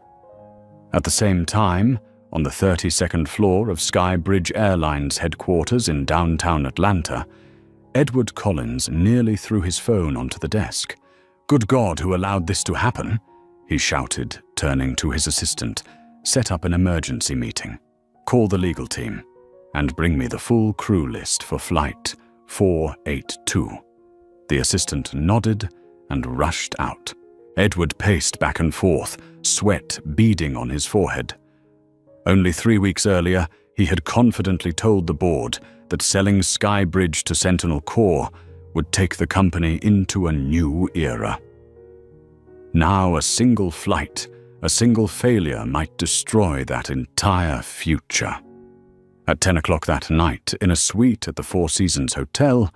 At the same time, on the 32nd floor of Skybridge Airlines headquarters in downtown Atlanta, Edward Collins nearly threw his phone onto the desk. Good God, who allowed this to happen? He shouted, turning to his assistant. Set up an emergency meeting. Call the legal team and bring me the full crew list for Flight 482. The assistant nodded and rushed out. Edward paced back and forth, sweat beading on his forehead. Only 3 weeks earlier, he had confidently told the board that selling Skybridge to Sentinel Corps would take the company into a new era. Now a single flight, a single failure might destroy that entire future. At 10 o'clock that night, in a suite at the Four Seasons Hotel,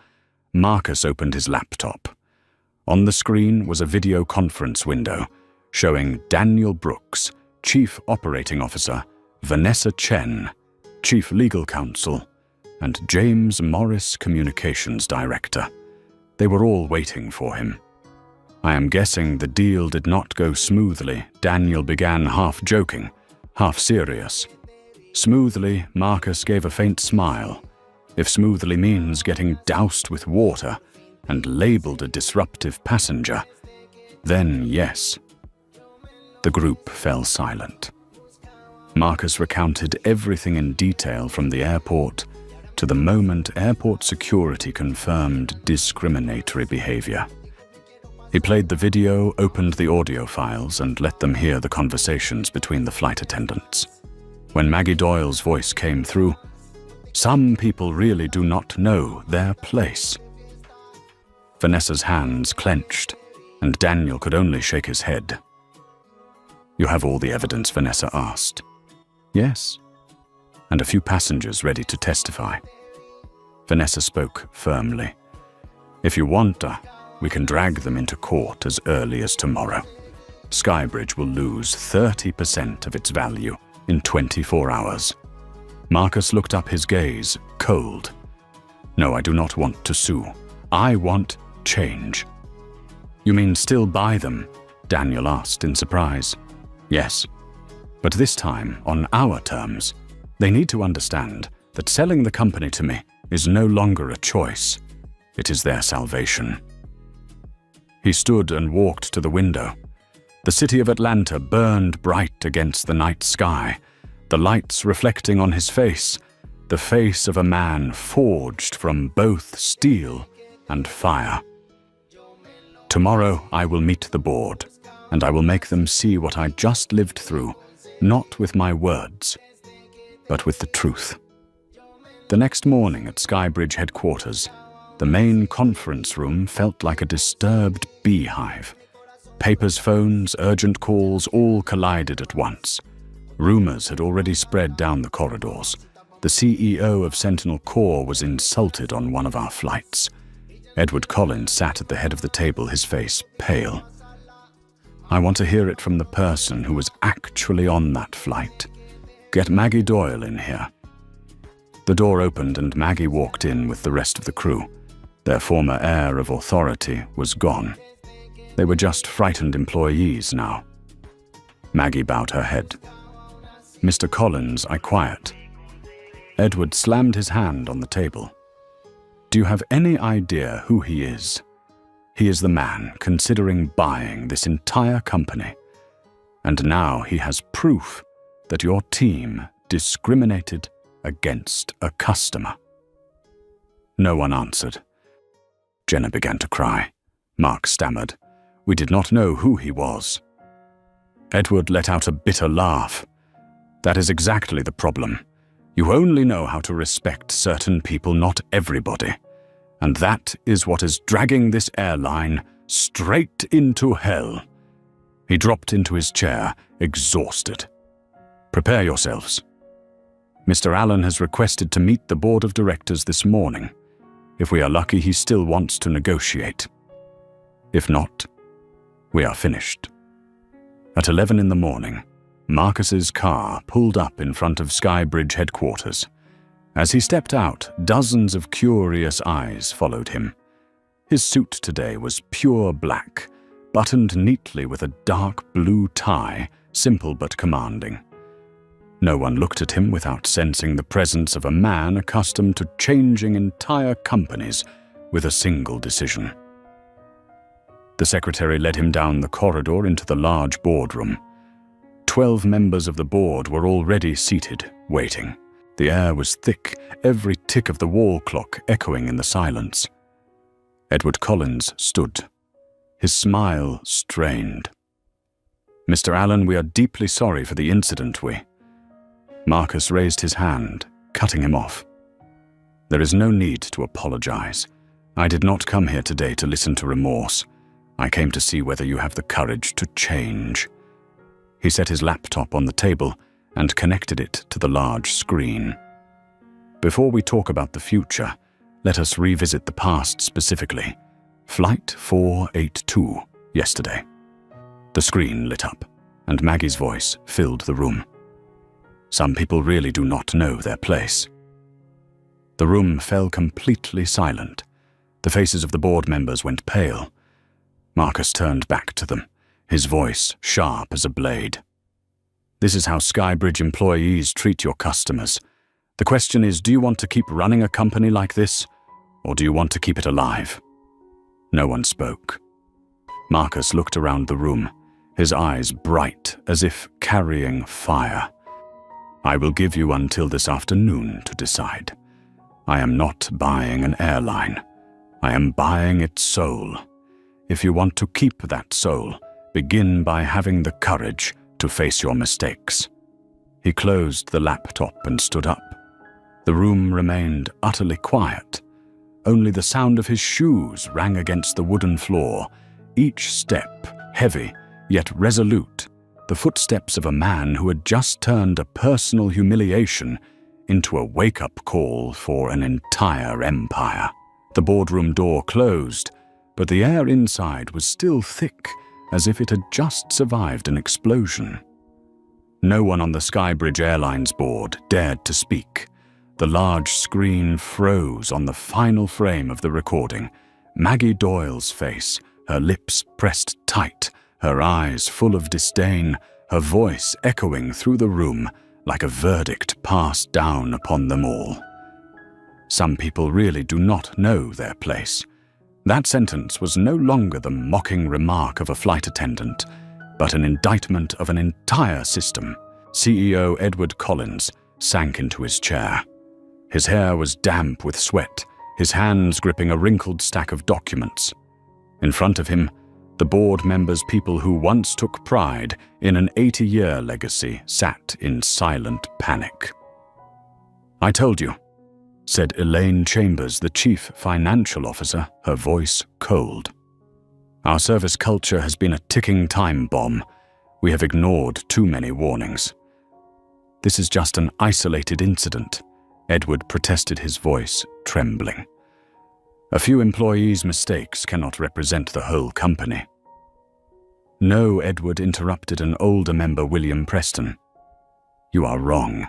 Marcus opened his laptop. On the screen was a video conference window showing Daniel Brooks, Chief Operating Officer, Vanessa Chen, Chief Legal Counsel, and James Morris, Communications Director. They were all waiting for him. I am guessing the deal did not go smoothly. Daniel began half joking, half serious. Smoothly, Marcus gave a faint smile. If smoothly means getting doused with water and labeled a disruptive passenger, then yes. The group fell silent. Marcus recounted everything in detail from the airport to the moment airport security confirmed discriminatory behavior. He played the video, opened the audio files, and let them hear the conversations between the flight attendants. When Maggie Doyle's voice came through, some people really do not know their place. Vanessa's hands clenched, and Daniel could only shake his head. You have all the evidence, Vanessa asked. Yes, and a few passengers ready to testify. Vanessa spoke firmly. If you want, we can drag them into court as early as tomorrow. Skybridge will lose 30% of its value in 24 hours. Marcus looked up, his gaze cold. No, I do not want to sue. I want change. You mean still buy them, Daniel asked in surprise. Yes, but this time on our terms. They need to understand that selling the company to me is no longer a choice. It is their salvation. He stood and walked to the window. The city of Atlanta burned bright against the night sky, the lights reflecting on his face, the face of a man forged from both steel and fire. Tomorrow I will meet the board, and I will make them see what I just lived through, not with my words, but with the truth. The next morning at Skybridge headquarters, the main conference room felt like a disturbed beehive. Papers, phones, urgent calls all collided at once. Rumors had already spread down the corridors. The CEO of Sentinel Corps was insulted on one of our flights. Edward Collins sat at the head of the table, his face pale. I want to hear it from the person who was actually on that flight. Get Maggie Doyle in here. The door opened and Maggie walked in with the rest of the crew. Their former air of authority was gone. They were just frightened employees now. Maggie bowed her head. Mr. Collins, I quiet. Edward slammed his hand on the table. Do you have any idea who he is? He is the man considering buying this entire company. And now he has proof that your team discriminated against a customer. No one answered. Jenna began to cry. Mark stammered. We did not know who he was. Edward let out a bitter laugh. That is exactly the problem. You only know how to respect certain people, not everybody. And that is what is dragging this airline straight into hell. He dropped into his chair, exhausted. Prepare yourselves. Mr. Allen has requested to meet the board of directors this morning. If we are lucky, he still wants to negotiate. If not, we are finished. At 11 in the morning, Marcus's car pulled up in front of Skybridge headquarters. As he stepped out, dozens of curious eyes followed him. His suit today was pure black, buttoned neatly with a dark blue tie, simple but commanding. No one looked at him without sensing the presence of a man accustomed to changing entire companies with a single decision. The secretary led him down the corridor into the large boardroom. 12 members of the board were already seated, waiting. The air was thick, every tick of the wall clock echoing in the silence. Edward Collins stood, his smile strained. Mr. Allen, we are deeply sorry for the incident. Marcus raised his hand, cutting him off. There is no need to apologize. I did not come here today to listen to remorse. I came to see whether you have the courage to change. He set his laptop on the table and connected it to the large screen. Before we talk about the future, let us revisit the past specifically. Flight 482, yesterday. The screen lit up, and Maggie's voice filled the room. Some people really do not know their place. The room fell completely silent. The faces of the board members went pale. Marcus turned back to them, his voice sharp as a blade. This is how Skybridge employees treat your customers. The question is, do you want to keep running a company like this, or do you want to keep it alive? No one spoke. Marcus looked around the room, his eyes bright as if carrying fire. I will give you until this afternoon to decide. I am not buying an airline. I am buying its soul. If you want to keep that soul, begin by having the courage to face your mistakes. He closed the laptop and stood up. The room remained utterly quiet. Only the sound of his shoes rang against the wooden floor, each step heavy yet resolute, the footsteps of a man who had just turned a personal humiliation into a wake-up call for an entire empire. The boardroom door closed, but the air inside was still thick, as if it had just survived an explosion. No one on the Skybridge Airlines board dared to speak. The large screen froze on the final frame of the recording. Maggie Doyle's face, her lips pressed tight, her eyes full of disdain, her voice echoing through the room like a verdict passed down upon them all. Some people really do not know their place. That sentence was no longer the mocking remark of a flight attendant, but an indictment of an entire system. CEO Edward Collins sank into his chair. His hair was damp with sweat, his hands gripping a wrinkled stack of documents. In front of him, the board members, people who once took pride in an 80-year legacy, sat in silent panic. "I told you," said Elaine Chambers, the chief financial officer, her voice cold. "Our service culture has been a ticking time bomb. We have ignored too many warnings." "This is just an isolated incident," Edward protested, his voice trembling. "A few employees' mistakes cannot represent the whole company." "No," Edward interrupted an older member, William Preston. "You are wrong.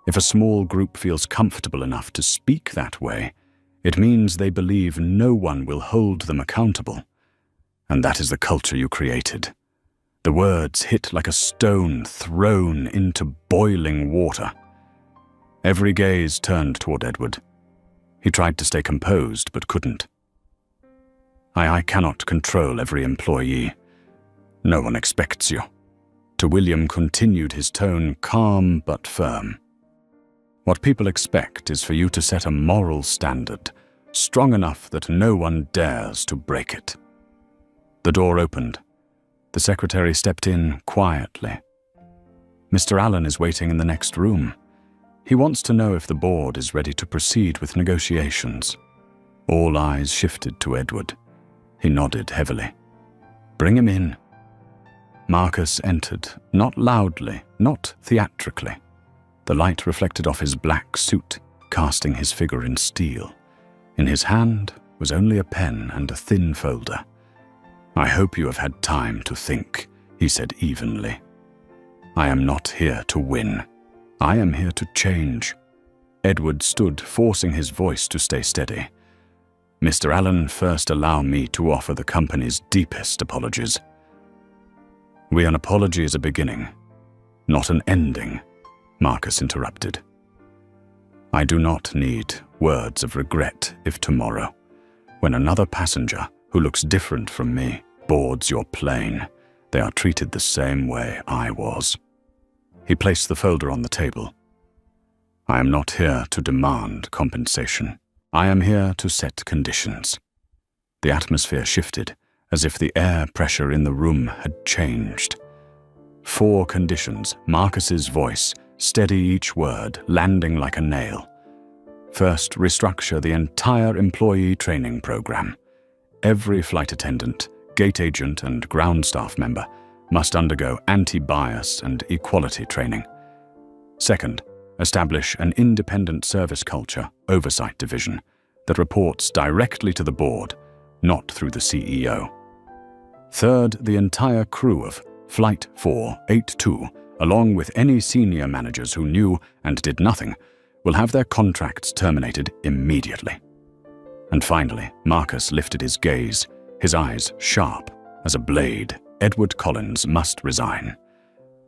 If a small group feels comfortable enough to speak that way, it means they believe no one will hold them accountable. And that is the culture you created." The words hit like a stone thrown into boiling water. Every gaze turned toward Edward. He tried to stay composed, but couldn't. I cannot control every employee. No one expects you." To William continued, his tone calm but firm. "What people expect is for you to set a moral standard, strong enough that no one dares to break it." The door opened. The secretary stepped in quietly. "Mr. Allen is waiting in the next room. He wants to know if the board is ready to proceed with negotiations." All eyes shifted to Edward. He nodded heavily. "Bring him in." Marcus entered, not loudly, not theatrically. The light reflected off his black suit, casting his figure in steel. In his hand was only a pen and a thin folder. "I hope you have had time to think," he said evenly. "I am not here to win. I am here to change." Edward stood, forcing his voice to stay steady. "Mr. Allen, first allow me to offer the company's deepest apologies." "An apology is a beginning, not an ending," Marcus interrupted. "I do not need words of regret if tomorrow, when another passenger who looks different from me boards your plane, they are treated the same way I was." He placed the folder on the table. "I am not here to demand compensation. I am here to set conditions." The atmosphere shifted, as if the air pressure in the room had changed. 4 conditions, Marcus's voice, steady each word, landing like a nail. First, restructure the entire employee training program. Every flight attendant, gate agent, and ground staff member must undergo anti-bias and equality training. Second, establish an independent service culture oversight division that reports directly to the board, not through the CEO. Third, the entire crew of Flight 482, along with any senior managers who knew and did nothing, will have their contracts terminated immediately. And finally, Marcus lifted his gaze, his eyes sharp as a blade. Edward Collins must resign.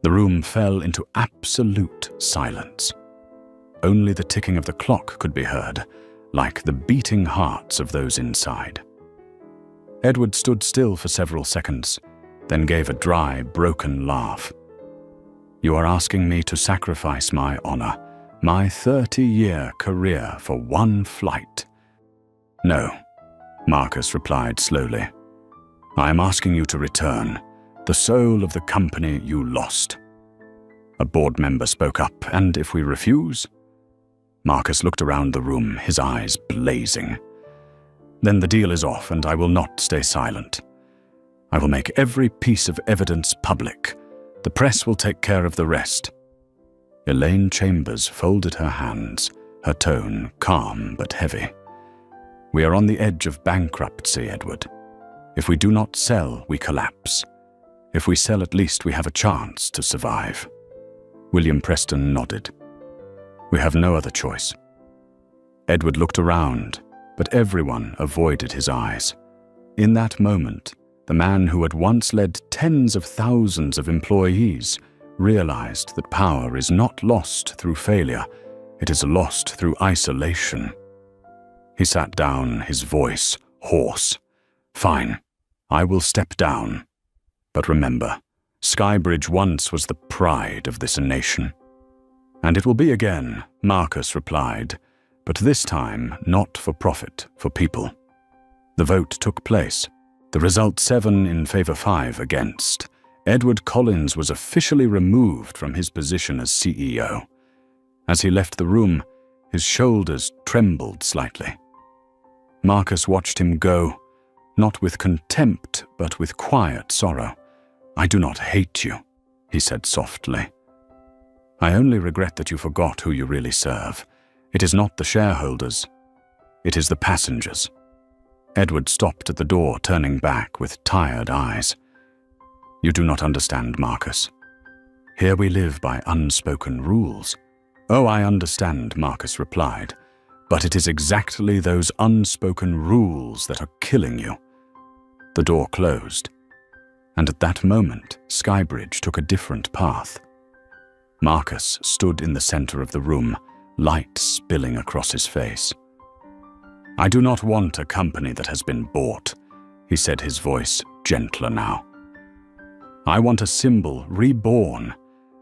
The room fell into absolute silence. Only the ticking of the clock could be heard, like the beating hearts of those inside. Edward stood still for several seconds, then gave a dry, broken laugh. "You are asking me to sacrifice my honor, my 30-year career for one flight?" "No," Marcus replied slowly. "I am asking you to return the soul of the company you lost." A board member spoke up, "And if we refuse?" Marcus looked around the room, his eyes blazing. "Then the deal is off, and I will not stay silent. I will make every piece of evidence public. The press will take care of the rest." Elaine Chambers folded her hands, her tone calm but heavy. "We are on the edge of bankruptcy, Edward. If we do not sell, we collapse. If we sell, at least we have a chance to survive." William Preston nodded. "We have no other choice." Edward looked around, but everyone avoided his eyes. In that moment, the man who had once led tens of thousands of employees, realized that power is not lost through failure, it is lost through isolation. He sat down, his voice hoarse. "Fine, I will step down. But remember, Skybridge once was the pride of this nation." "And it will be again," Marcus replied, "but this time not for profit, for people." The vote took place. The result 7 in favor 5 against. Edward Collins was officially removed from his position as CEO. As he left the room, his shoulders trembled slightly. Marcus watched him go, not with contempt, but with quiet sorrow. "I do not hate you," he said softly. "I only regret that you forgot who you really serve. It is not the shareholders. It is the passengers." Edward stopped at the door, turning back with tired eyes. "You do not understand, Marcus. Here we live by unspoken rules." "Oh, I understand," Marcus replied, "but it is exactly those unspoken rules that are killing you." The door closed, and at that moment, Skybridge took a different path. Marcus stood in the center of the room, light spilling across his face. "I do not want a company that has been bought," he said, his voice gentler now. "I want a symbol reborn,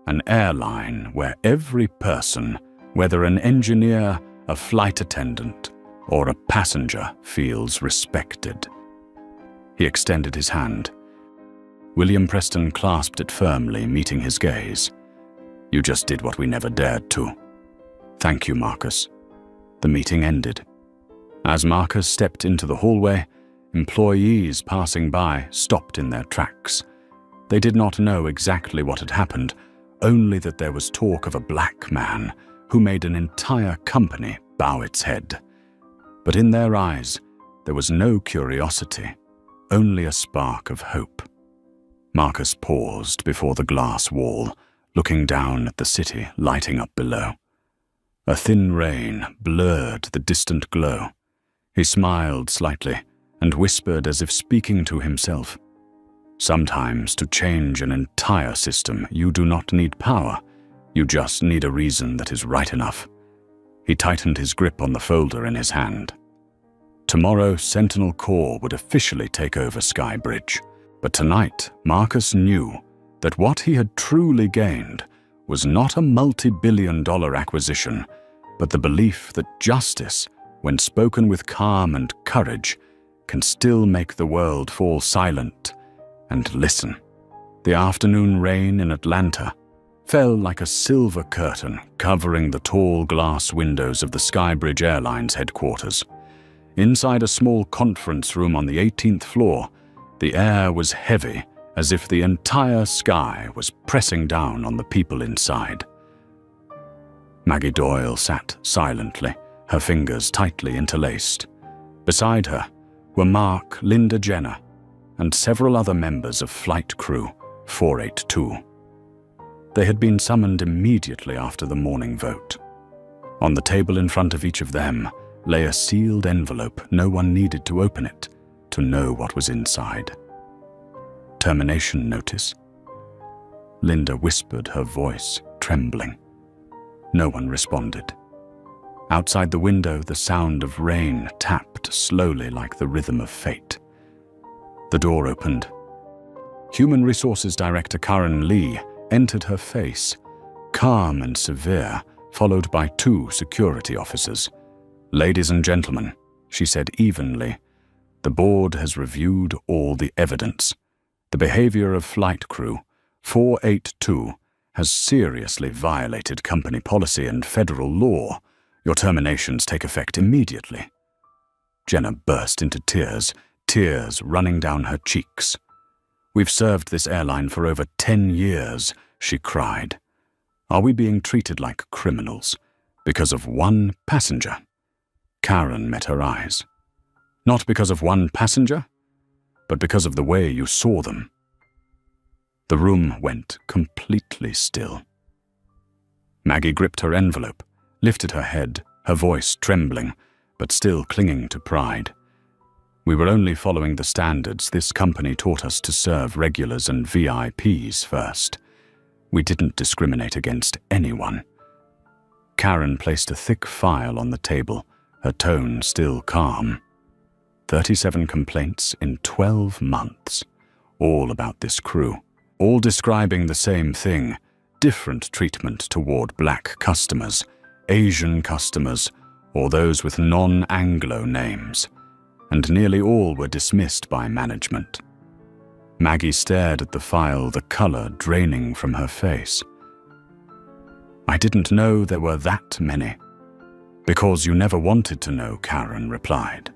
an airline where every person, whether an engineer, a flight attendant, or a passenger, feels respected." He extended his hand. William Preston clasped it firmly, meeting his gaze. "You just did what we never dared to." "Thank you, Marcus." The meeting ended. As Marcus stepped into the hallway, employees passing by stopped in their tracks. They did not know exactly what had happened, only that there was talk of a black man who made an entire company bow its head. But in their eyes, there was no curiosity, only a spark of hope. Marcus paused before the glass wall, looking down at the city lighting up below. A thin rain blurred the distant glow. He smiled slightly and whispered as if speaking to himself. "Sometimes to change an entire system, you do not need power. You just need a reason that is right enough." He tightened his grip on the folder in his hand. Tomorrow, Sentinel Corps would officially take over Skybridge. But tonight, Marcus knew that what he had truly gained was not a multi-billion-dollar acquisition, but the belief that justice, when spoken with calm and courage, can still make the world fall silent and listen. The afternoon rain in Atlanta fell like a silver curtain covering the tall glass windows of the Skybridge Airlines headquarters. Inside a small conference room on the 18th floor, the air was heavy, as if the entire sky was pressing down on the people inside. Maggie Doyle sat silently, her fingers tightly interlaced. Beside her were Mark, Linda Jenner, and several other members of Flight Crew 482. They had been summoned immediately after the morning vote. On the table in front of each of them lay a sealed envelope. No one needed to open it to know what was inside. "Termination notice?" Linda whispered, her voice trembling. No one responded. Outside the window, the sound of rain tapped slowly like the rhythm of fate. The door opened. Human Resources Director Karen Lee entered, her face calm and severe, followed by 2 security officers. "Ladies and gentlemen," she said evenly, "the board has reviewed all the evidence. The behavior of Flight Crew 482 has seriously violated company policy and federal law. Your terminations take effect immediately." Jenna burst into tears, tears running down her cheeks. "We've served this airline for over 10 years, she cried. "Are we being treated like criminals because of one passenger?" Karen met her eyes. "Not because of one passenger, but because of the way you saw them." The room went completely still. Maggie gripped her envelope, lifted her head, her voice trembling, but still clinging to pride. We were only following the standards this company taught us to serve regulars and VIPs first. We didn't discriminate against anyone. Karen placed a thick file on the table, her tone still calm. 37 complaints in 12 months, all about this crew, all describing the same thing, different treatment toward black customers, Asian customers, or those with non-Anglo names, and nearly all were dismissed by management. Maggie stared at the file, the color draining from her face. I didn't know there were that many. Because you never wanted to know, Karen replied.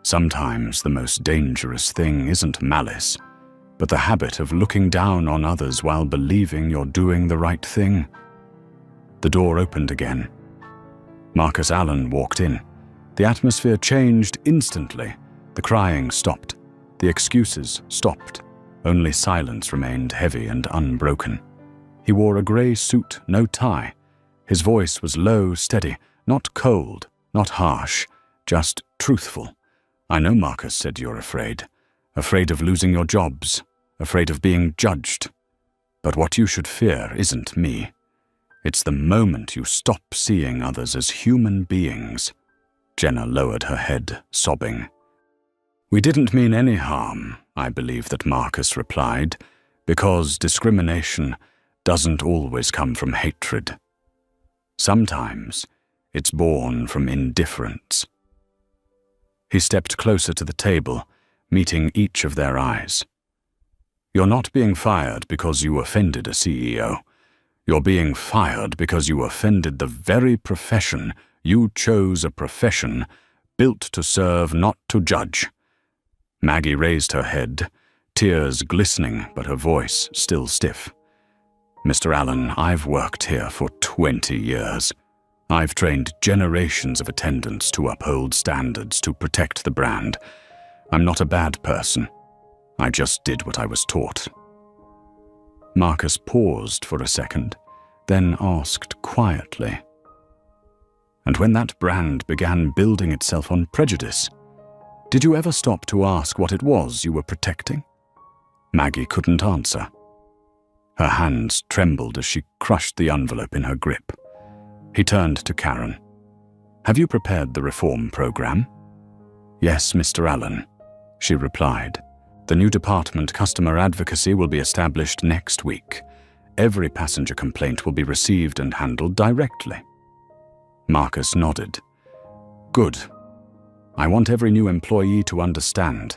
Sometimes the most dangerous thing isn't malice, but the habit of looking down on others while believing you're doing the right thing. The door opened again. Marcus Allen walked in. The atmosphere changed instantly. The crying stopped. The excuses stopped. Only silence remained heavy and unbroken. He wore a grey suit, no tie. His voice was low, steady, not cold, not harsh, just truthful. I know Marcus said you're afraid. Afraid of losing your jobs. Afraid of being judged. But what you should fear isn't me. It's the moment you stop seeing others as human beings. Jenna lowered her head, sobbing. We didn't mean any harm, I believe that Marcus replied, because discrimination doesn't always come from hatred. Sometimes it's born from indifference. He stepped closer to the table, meeting each of their eyes. You're not being fired because you offended a CEO. You're being fired because you offended the very profession you chose, a profession built to serve, not to judge. Maggie raised her head, tears glistening, but her voice still stiff. Mr. Allen, I've worked here for 20 years. I've trained generations of attendants to uphold standards, to protect the brand. I'm not a bad person. I just did what I was taught. Marcus paused for a second, then asked quietly, and when that brand began building itself on prejudice, did you ever stop to ask what it was you were protecting? Maggie couldn't answer. Her hands trembled as she crushed the envelope in her grip. He turned to Karen. Have you prepared the reform program? Yes, Mr. Allen, she replied. The new department, Customer Advocacy, will be established next week. Every passenger complaint will be received and handled directly. Marcus nodded. Good. I want every new employee to understand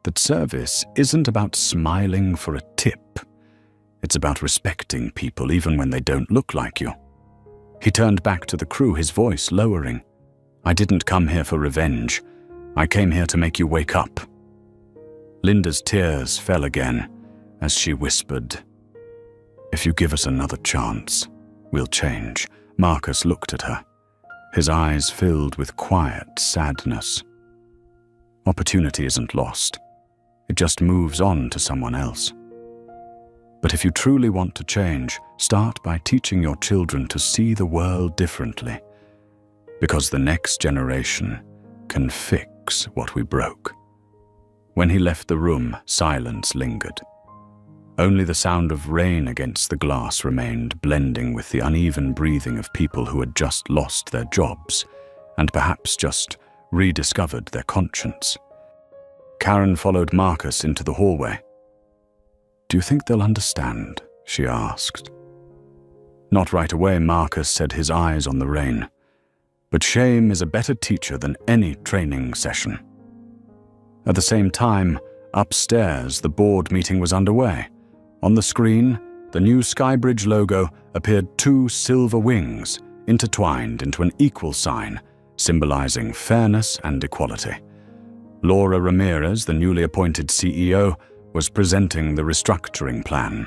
that service isn't about smiling for a tip. It's about respecting people even when they don't look like you. He turned back to the crew, his voice lowering. I didn't come here for revenge. I came here to make you wake up. Linda's tears fell again as she whispered, If you give us another chance, we'll change. Marcus looked at her. His eyes filled with quiet sadness. Opportunity isn't lost. It just moves on to someone else. But if you truly want to change, start by teaching your children to see the world differently, because the next generation can fix what we broke. When he left the room, silence lingered. Only the sound of rain against the glass remained, blending with the uneven breathing of people who had just lost their jobs and perhaps just rediscovered their conscience. Karen followed Marcus into the hallway. Do you think they'll understand? She asked. Not right away, Marcus said, his eyes on the rain. But shame is a better teacher than any training session. At the same time, upstairs, the board meeting was underway. On the screen, the new Skybridge logo appeared 2 silver wings intertwined into an equal sign, symbolizing fairness and equality. Laura Ramirez, the newly appointed CEO, was presenting the restructuring plan.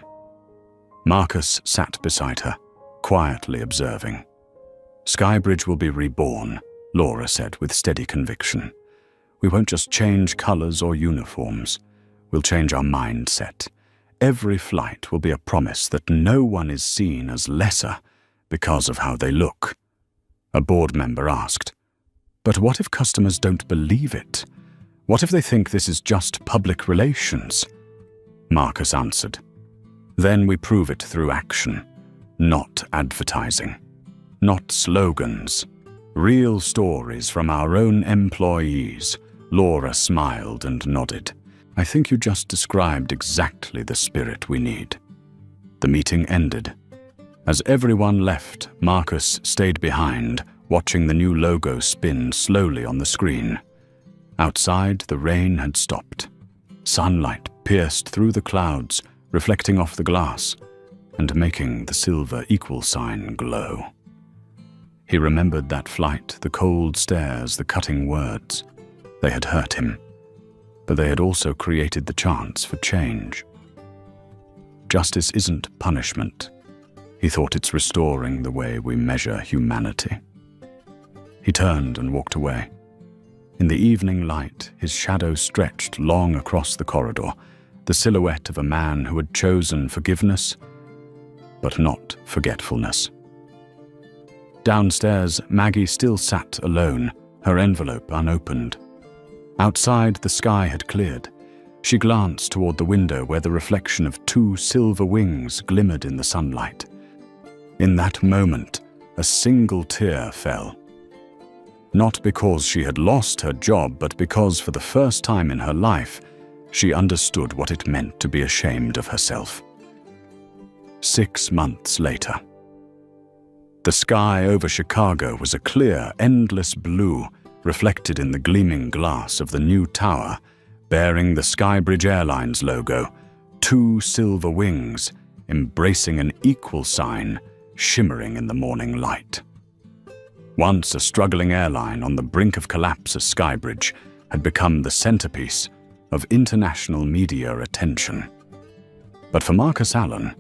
Marcus sat beside her, quietly observing. Skybridge will be reborn, Laura said with steady conviction. We won't just change colors or uniforms. We'll change our mindset. Every flight will be a promise that no one is seen as lesser because of how they look. A board member asked, but what if customers don't believe it? What if they think this is just public relations? Marcus answered. Then we prove it through action, not advertising, not slogans. Real stories from our own employees. Laura smiled and nodded. I think you just described exactly the spirit we need. The meeting ended. As everyone left, Marcus stayed behind, watching the new logo spin slowly on the screen. Outside, the rain had stopped. Sunlight pierced through the clouds, reflecting off the glass and making the silver equal sign glow. He remembered that flight, the cold stares, the cutting words. They had hurt him, but they had also created the chance for change. Justice isn't punishment. He thought it's restoring the way we measure humanity. He turned and walked away. In the evening light, his shadow stretched long across the corridor, the silhouette of a man who had chosen forgiveness, but not forgetfulness. Downstairs, Maggie still sat alone, her envelope unopened. Outside, the sky had cleared. She glanced toward the window where the reflection of 2 silver wings glimmered in the sunlight. In that moment, a single tear fell. Not because she had lost her job, but because for the first time in her life, she understood what it meant to be ashamed of herself. 6 months later. The sky over Chicago was a clear, endless blue, reflected in the gleaming glass of the new tower, bearing the Skybridge Airlines logo, 2 silver wings, embracing an equal sign, shimmering in the morning light. Once a struggling airline on the brink of collapse as Skybridge had become the centerpiece of international media attention. But for Marcus Allen,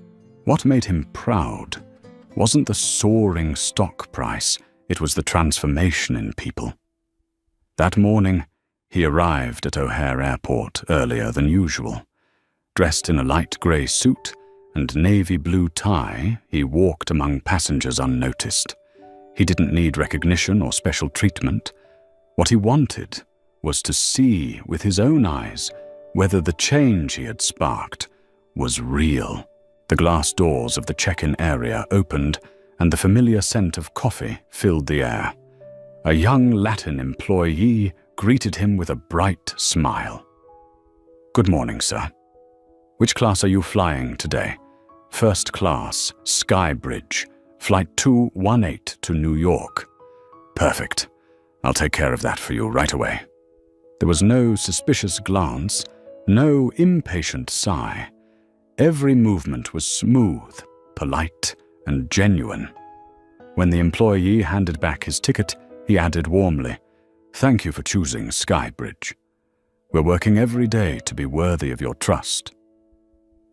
what made him proud wasn't the soaring stock price, it was the transformation in people. That morning, he arrived at O'Hare Airport earlier than usual. Dressed in a light grey suit and navy blue tie, he walked among passengers unnoticed. He didn't need recognition or special treatment. What he wanted was to see with his own eyes whether the change he had sparked was real. The glass doors of the check-in area opened, and the familiar scent of coffee filled the air. A young Latin employee greeted him with a bright smile. "Good morning, sir. Which class are you flying today?" "First class, Skybridge, Flight 218 to New York." "Perfect. I'll take care of that for you right away." There was no suspicious glance, no impatient sigh. Every movement was smooth, polite, and genuine. When the employee handed back his ticket, he added warmly, "Thank you for choosing Skybridge. We're working every day to be worthy of your trust."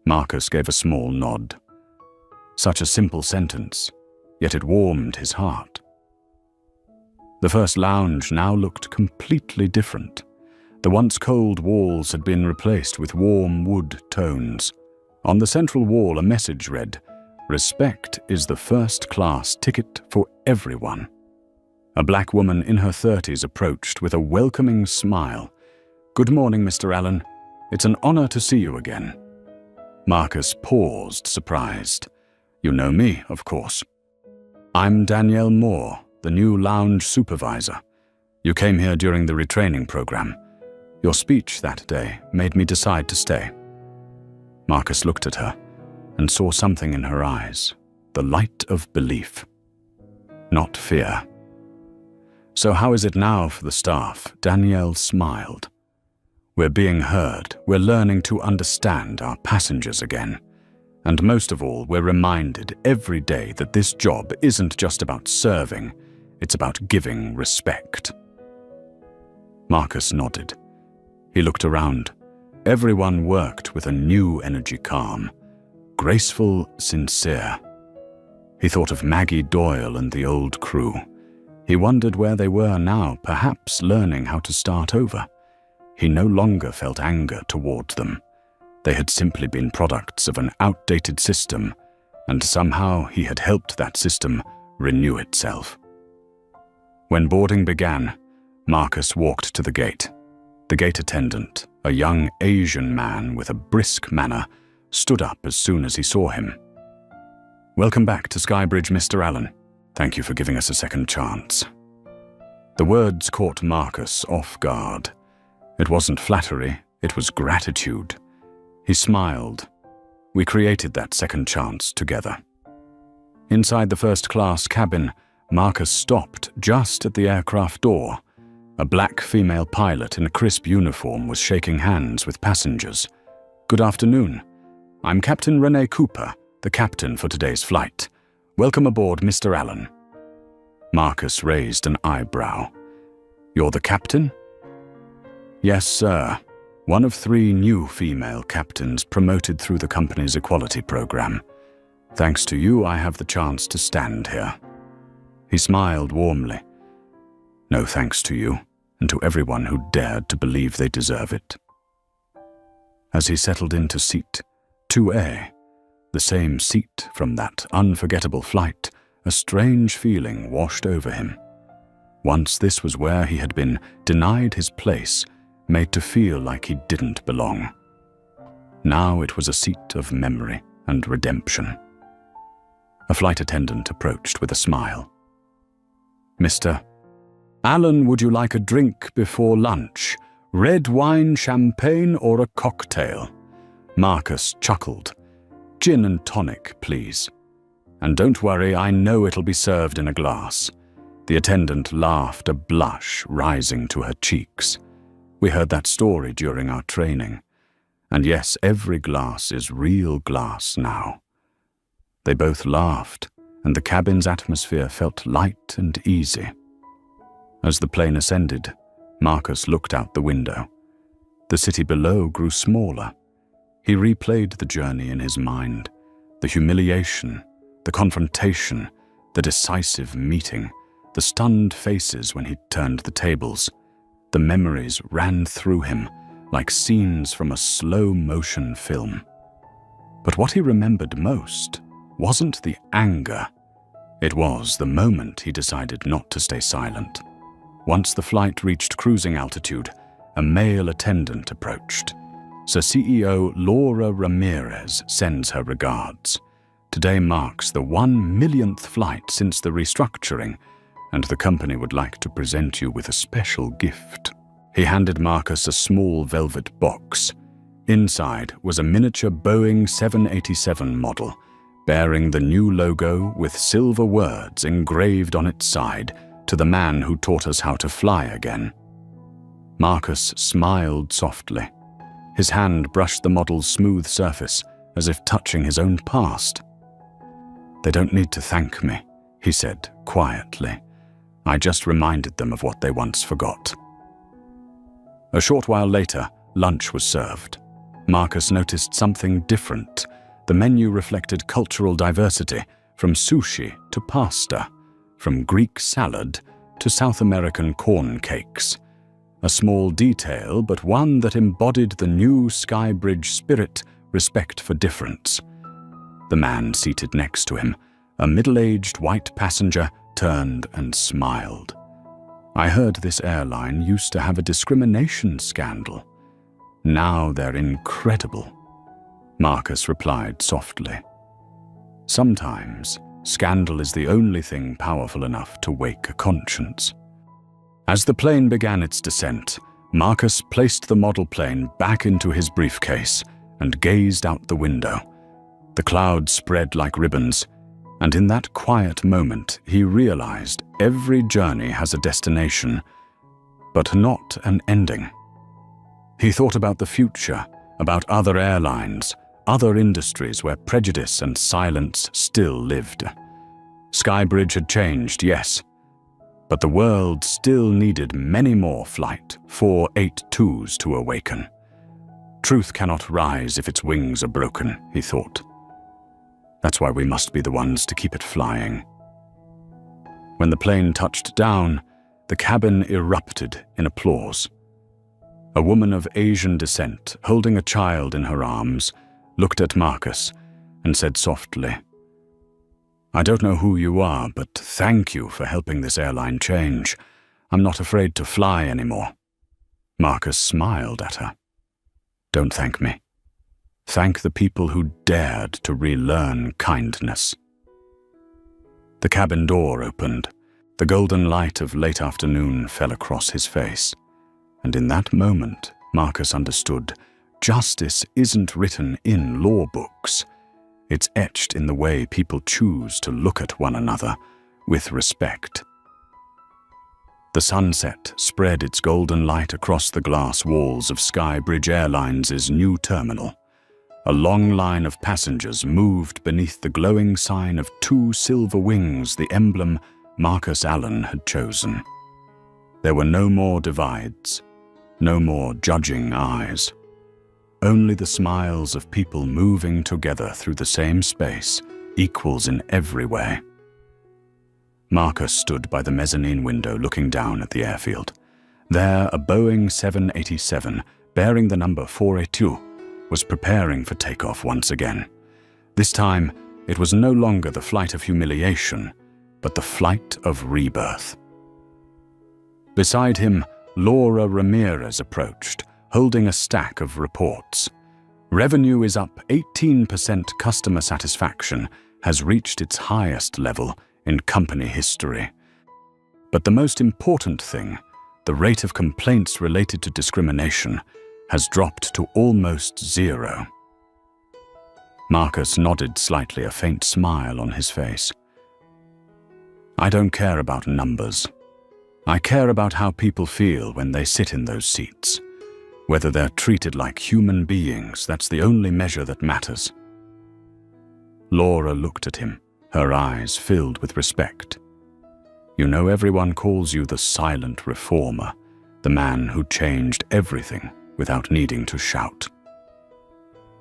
Marcus gave a small nod. Such a simple sentence, yet it warmed his heart. The first lounge now looked completely different. The once cold walls had been replaced with warm wood tones. On the central wall, a message read, "Respect is the first-class ticket for everyone." A black woman in her 30s approached with a welcoming smile. "Good morning, Mr. Allen. It's an honor to see you again." Marcus paused, surprised. "You know me, of course." "I'm Danielle Moore, the new lounge supervisor. You came here during the retraining program. Your speech that day made me decide to stay." Marcus looked at her and saw something in her eyes, the light of belief, not fear. "So how is it now for the staff?" Danielle smiled. "We're being heard. We're learning to understand our passengers again. And most of all, we're reminded every day that this job isn't just about serving, it's about giving respect." Marcus nodded. He looked around. Everyone worked with a new energy calm, graceful, sincere. He thought of Maggie Doyle and the old crew. He wondered where they were now, perhaps learning how to start over. He no longer felt anger toward them. They had simply been products of an outdated system, and somehow he had helped that system renew itself. When boarding began, Marcus walked to the gate. The gate attendant, a young Asian man with a brisk manner, stood up as soon as he saw him. "Welcome back to Skybridge, Mr. Allen. Thank you for giving us a second chance." The words caught Marcus off guard. It wasn't flattery, it was gratitude. He smiled. "We created that second chance together." Inside the first-class cabin, Marcus stopped just at the aircraft door. A black female pilot in a crisp uniform was shaking hands with passengers. "Good afternoon. I'm Captain Renee Cooper, the captain for today's flight. Welcome aboard, Mr. Allen." Marcus raised an eyebrow. "You're the captain?" "Yes, sir. One of 3 new female captains promoted through the company's equality program. Thanks to you, I have the chance to stand here." He smiled warmly. "No thanks to you, and to everyone who dared to believe they deserve it." As he settled into seat 2A, the same seat from that unforgettable flight, a strange feeling washed over him. Once this was where he had been denied his place, made to feel like he didn't belong. Now it was a seat of memory and redemption. A flight attendant approached with a smile. "Mr. Allen, would you like a drink before lunch? Red wine, champagne, or a cocktail?" Marcus chuckled. "Gin and tonic, please. And don't worry, I know it'll be served in a glass." The attendant laughed, a blush rising to her cheeks. "We heard that story during our training. And yes, every glass is real glass now." They both laughed, and the cabin's atmosphere felt light and easy. As the plane ascended, Marcus looked out the window. The city below grew smaller. He replayed the journey in his mind, the humiliation, the confrontation, the decisive meeting, the stunned faces when he turned the tables. The memories ran through him like scenes from a slow-motion film. But what he remembered most wasn't the anger. It was the moment he decided not to stay silent. Once the flight reached cruising altitude, a male attendant approached. "Sir CEO Laura Ramirez sends her regards. Today marks the 1 millionth flight since the restructuring, and the company would like to present you with a special gift." He handed Marcus a small velvet box. Inside was a miniature Boeing 787 model, bearing the new logo with silver words engraved on its side, "To the man who taught us how to fly again." Marcus smiled softly. His hand brushed the model's smooth surface, as if touching his own past. "They don't need to thank me," he said quietly. "I just reminded them of what they once forgot." A short while later, lunch was served. Marcus noticed something different. The menu reflected cultural diversity, from sushi to pasta, from Greek salad to South American corn cakes. A small detail, but one that embodied the new Skybridge spirit, respect for difference. The man seated next to him, a middle-aged white passenger, turned and smiled. "I heard this airline used to have a discrimination scandal. Now they're incredible," Marcus replied softly. "Sometimes, scandal is the only thing powerful enough to wake a conscience." As the plane began its descent, Marcus placed the model plane back into his briefcase and gazed out the window. The clouds spread like ribbons, and in that quiet moment he realized every journey has a destination, but not an ending. He thought about the future, about other airlines, other industries where prejudice and silence still lived. Skybridge had changed, yes, but the world still needed many more Flight 482s to awaken. Truth cannot rise if its wings are broken, he thought. That's why we must be the ones to keep it flying. When the plane touched down, the cabin erupted in applause. A woman of Asian descent, holding a child in her arms, looked at Marcus and said softly, "I don't know who you are, but thank you for helping this airline change. I'm not afraid to fly anymore." Marcus smiled at her. Don't thank me. Thank the people who dared to relearn kindness. The cabin door opened. The golden light of late afternoon fell across his face. And in that moment, Marcus understood justice isn't written in law books. It's etched in the way people choose to look at one another with respect. The sunset spread its golden light across the glass walls of Skybridge Airlines' new terminal. A long line of passengers moved beneath the glowing sign of 2 silver wings, the emblem Marcus Allen had chosen. There were no more divides, no more judging eyes. Only the smiles of people moving together through the same space, equals in every way. Marcus stood by the mezzanine window looking down at the airfield. There, a Boeing 787, bearing the number 482, was preparing for takeoff once again. This time, it was no longer the flight of humiliation, but the flight of rebirth. Beside him, Laura Ramirez approached, holding a stack of reports. Revenue is up 18%, customer satisfaction has reached its highest level in company history. But the most important thing, the rate of complaints related to discrimination, has dropped to almost 0. Marcus nodded slightly, a faint smile on his face. I don't care about numbers. I care about how people feel when they sit in those seats. Whether they're treated like human beings, that's the only measure that matters. Laura looked at him, her eyes filled with respect. You know, everyone calls you the silent reformer, the man who changed everything without needing to shout.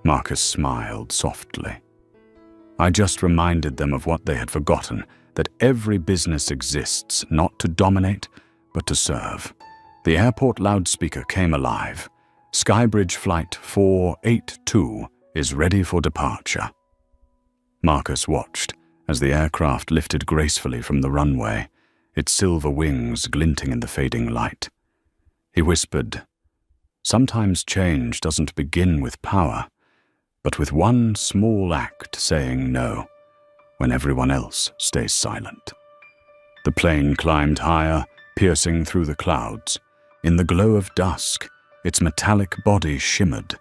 Marcus smiled softly. I just reminded them of what they had forgotten, that every business exists not to dominate, but to serve. The airport loudspeaker came alive. Skybridge Flight 482 is ready for departure. Marcus watched as the aircraft lifted gracefully from the runway, its silver wings glinting in the fading light. He whispered, sometimes change doesn't begin with power, but with one small act saying no, when everyone else stays silent. The plane climbed higher, piercing through the clouds. In the glow of dusk, its metallic body shimmered,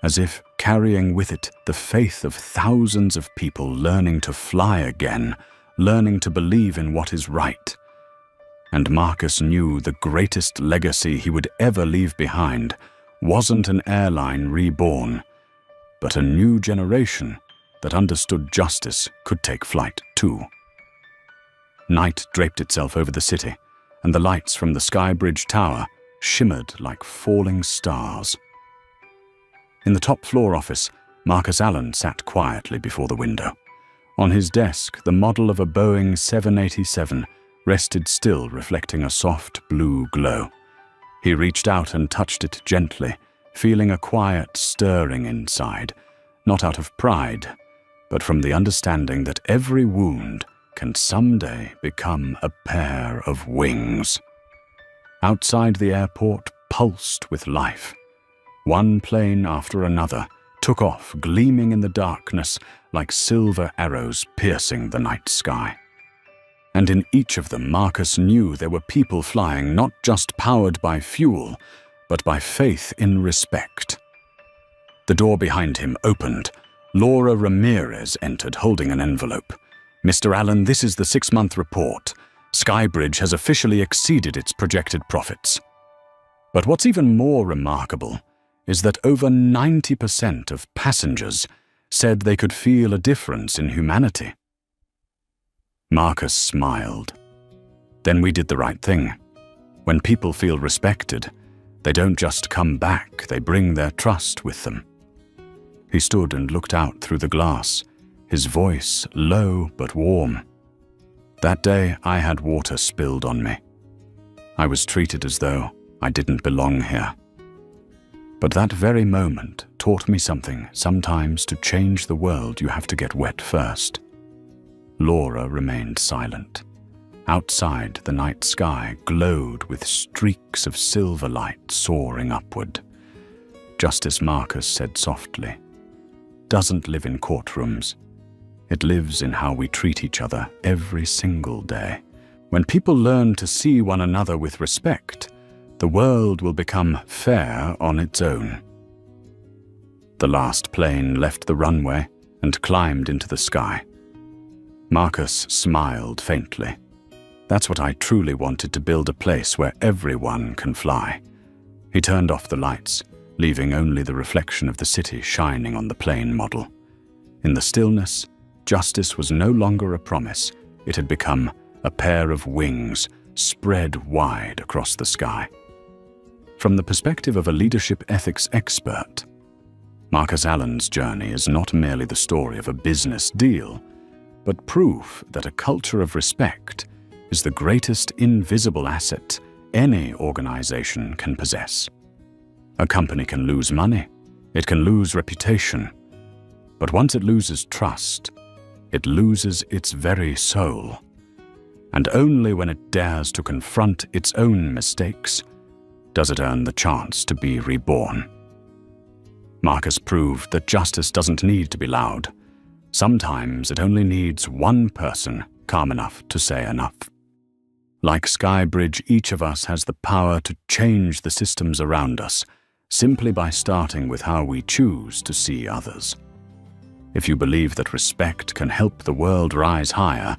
as if carrying with it the faith of thousands of people learning to fly again, learning to believe in what is right. And Marcus knew the greatest legacy he would ever leave behind wasn't an airline reborn, but a new generation that understood justice could take flight too. Night draped itself over the city, and the lights from the Skybridge Tower shimmered like falling stars. In the top floor office, Marcus Allen sat quietly before the window. On his desk, the model of a Boeing 787 rested still, reflecting a soft blue glow. He reached out and touched it gently, feeling a quiet stirring inside, not out of pride, but from the understanding that every wound can someday become a pair of wings. Outside the airport pulsed with life. One plane after another took off, gleaming in the darkness like silver arrows piercing the night sky. And in each of them, Marcus knew there were people flying not just powered by fuel, but by faith in respect. The door behind him opened. Laura Ramirez entered, holding an envelope. Mr. Allen, this is the 6-month report. Skybridge has officially exceeded its projected profits. But what's even more remarkable is that over 90% of passengers said they could feel a difference in humanity. Marcus smiled. Then we did the right thing. When people feel respected, they don't just come back, they bring their trust with them. He stood and looked out through the glass, his voice low but warm. That day, I had water spilled on me. I was treated as though I didn't belong here. But that very moment taught me something. Sometimes to change the world, you have to get wet first. Laura remained silent. Outside, the night sky glowed with streaks of silver light soaring upward. Justice Marcus said softly, "Doesn't live in courtrooms. It lives in how we treat each other every single day. When people learn to see one another with respect, the world will become fair on its own." The last plane left the runway and climbed into the sky. Marcus smiled faintly. That's what I truly wanted, to build a place where everyone can fly. He turned off the lights, leaving only the reflection of the city shining on the plane model. In the stillness, justice was no longer a promise. It had become a pair of wings spread wide across the sky. From the perspective of a leadership ethics expert, Marcus Allen's journey is not merely the story of a business deal, but proof that a culture of respect is the greatest invisible asset any organization can possess. A company can lose money, it can lose reputation, but once it loses trust, it loses its very soul. And only when it dares to confront its own mistakes does it earn the chance to be reborn. Marcus proved that justice doesn't need to be loud. Sometimes it only needs one person calm enough to say enough. Like Skybridge, each of us has the power to change the systems around us, simply by starting with how we choose to see others. If you believe that respect can help the world rise higher,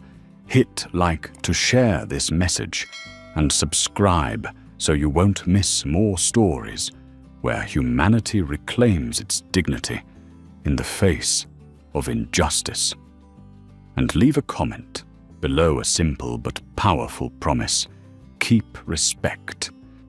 hit like to share this message and subscribe so you won't miss more stories where humanity reclaims its dignity in the face of injustice. And leave a comment below a simple but powerful promise: keep respect.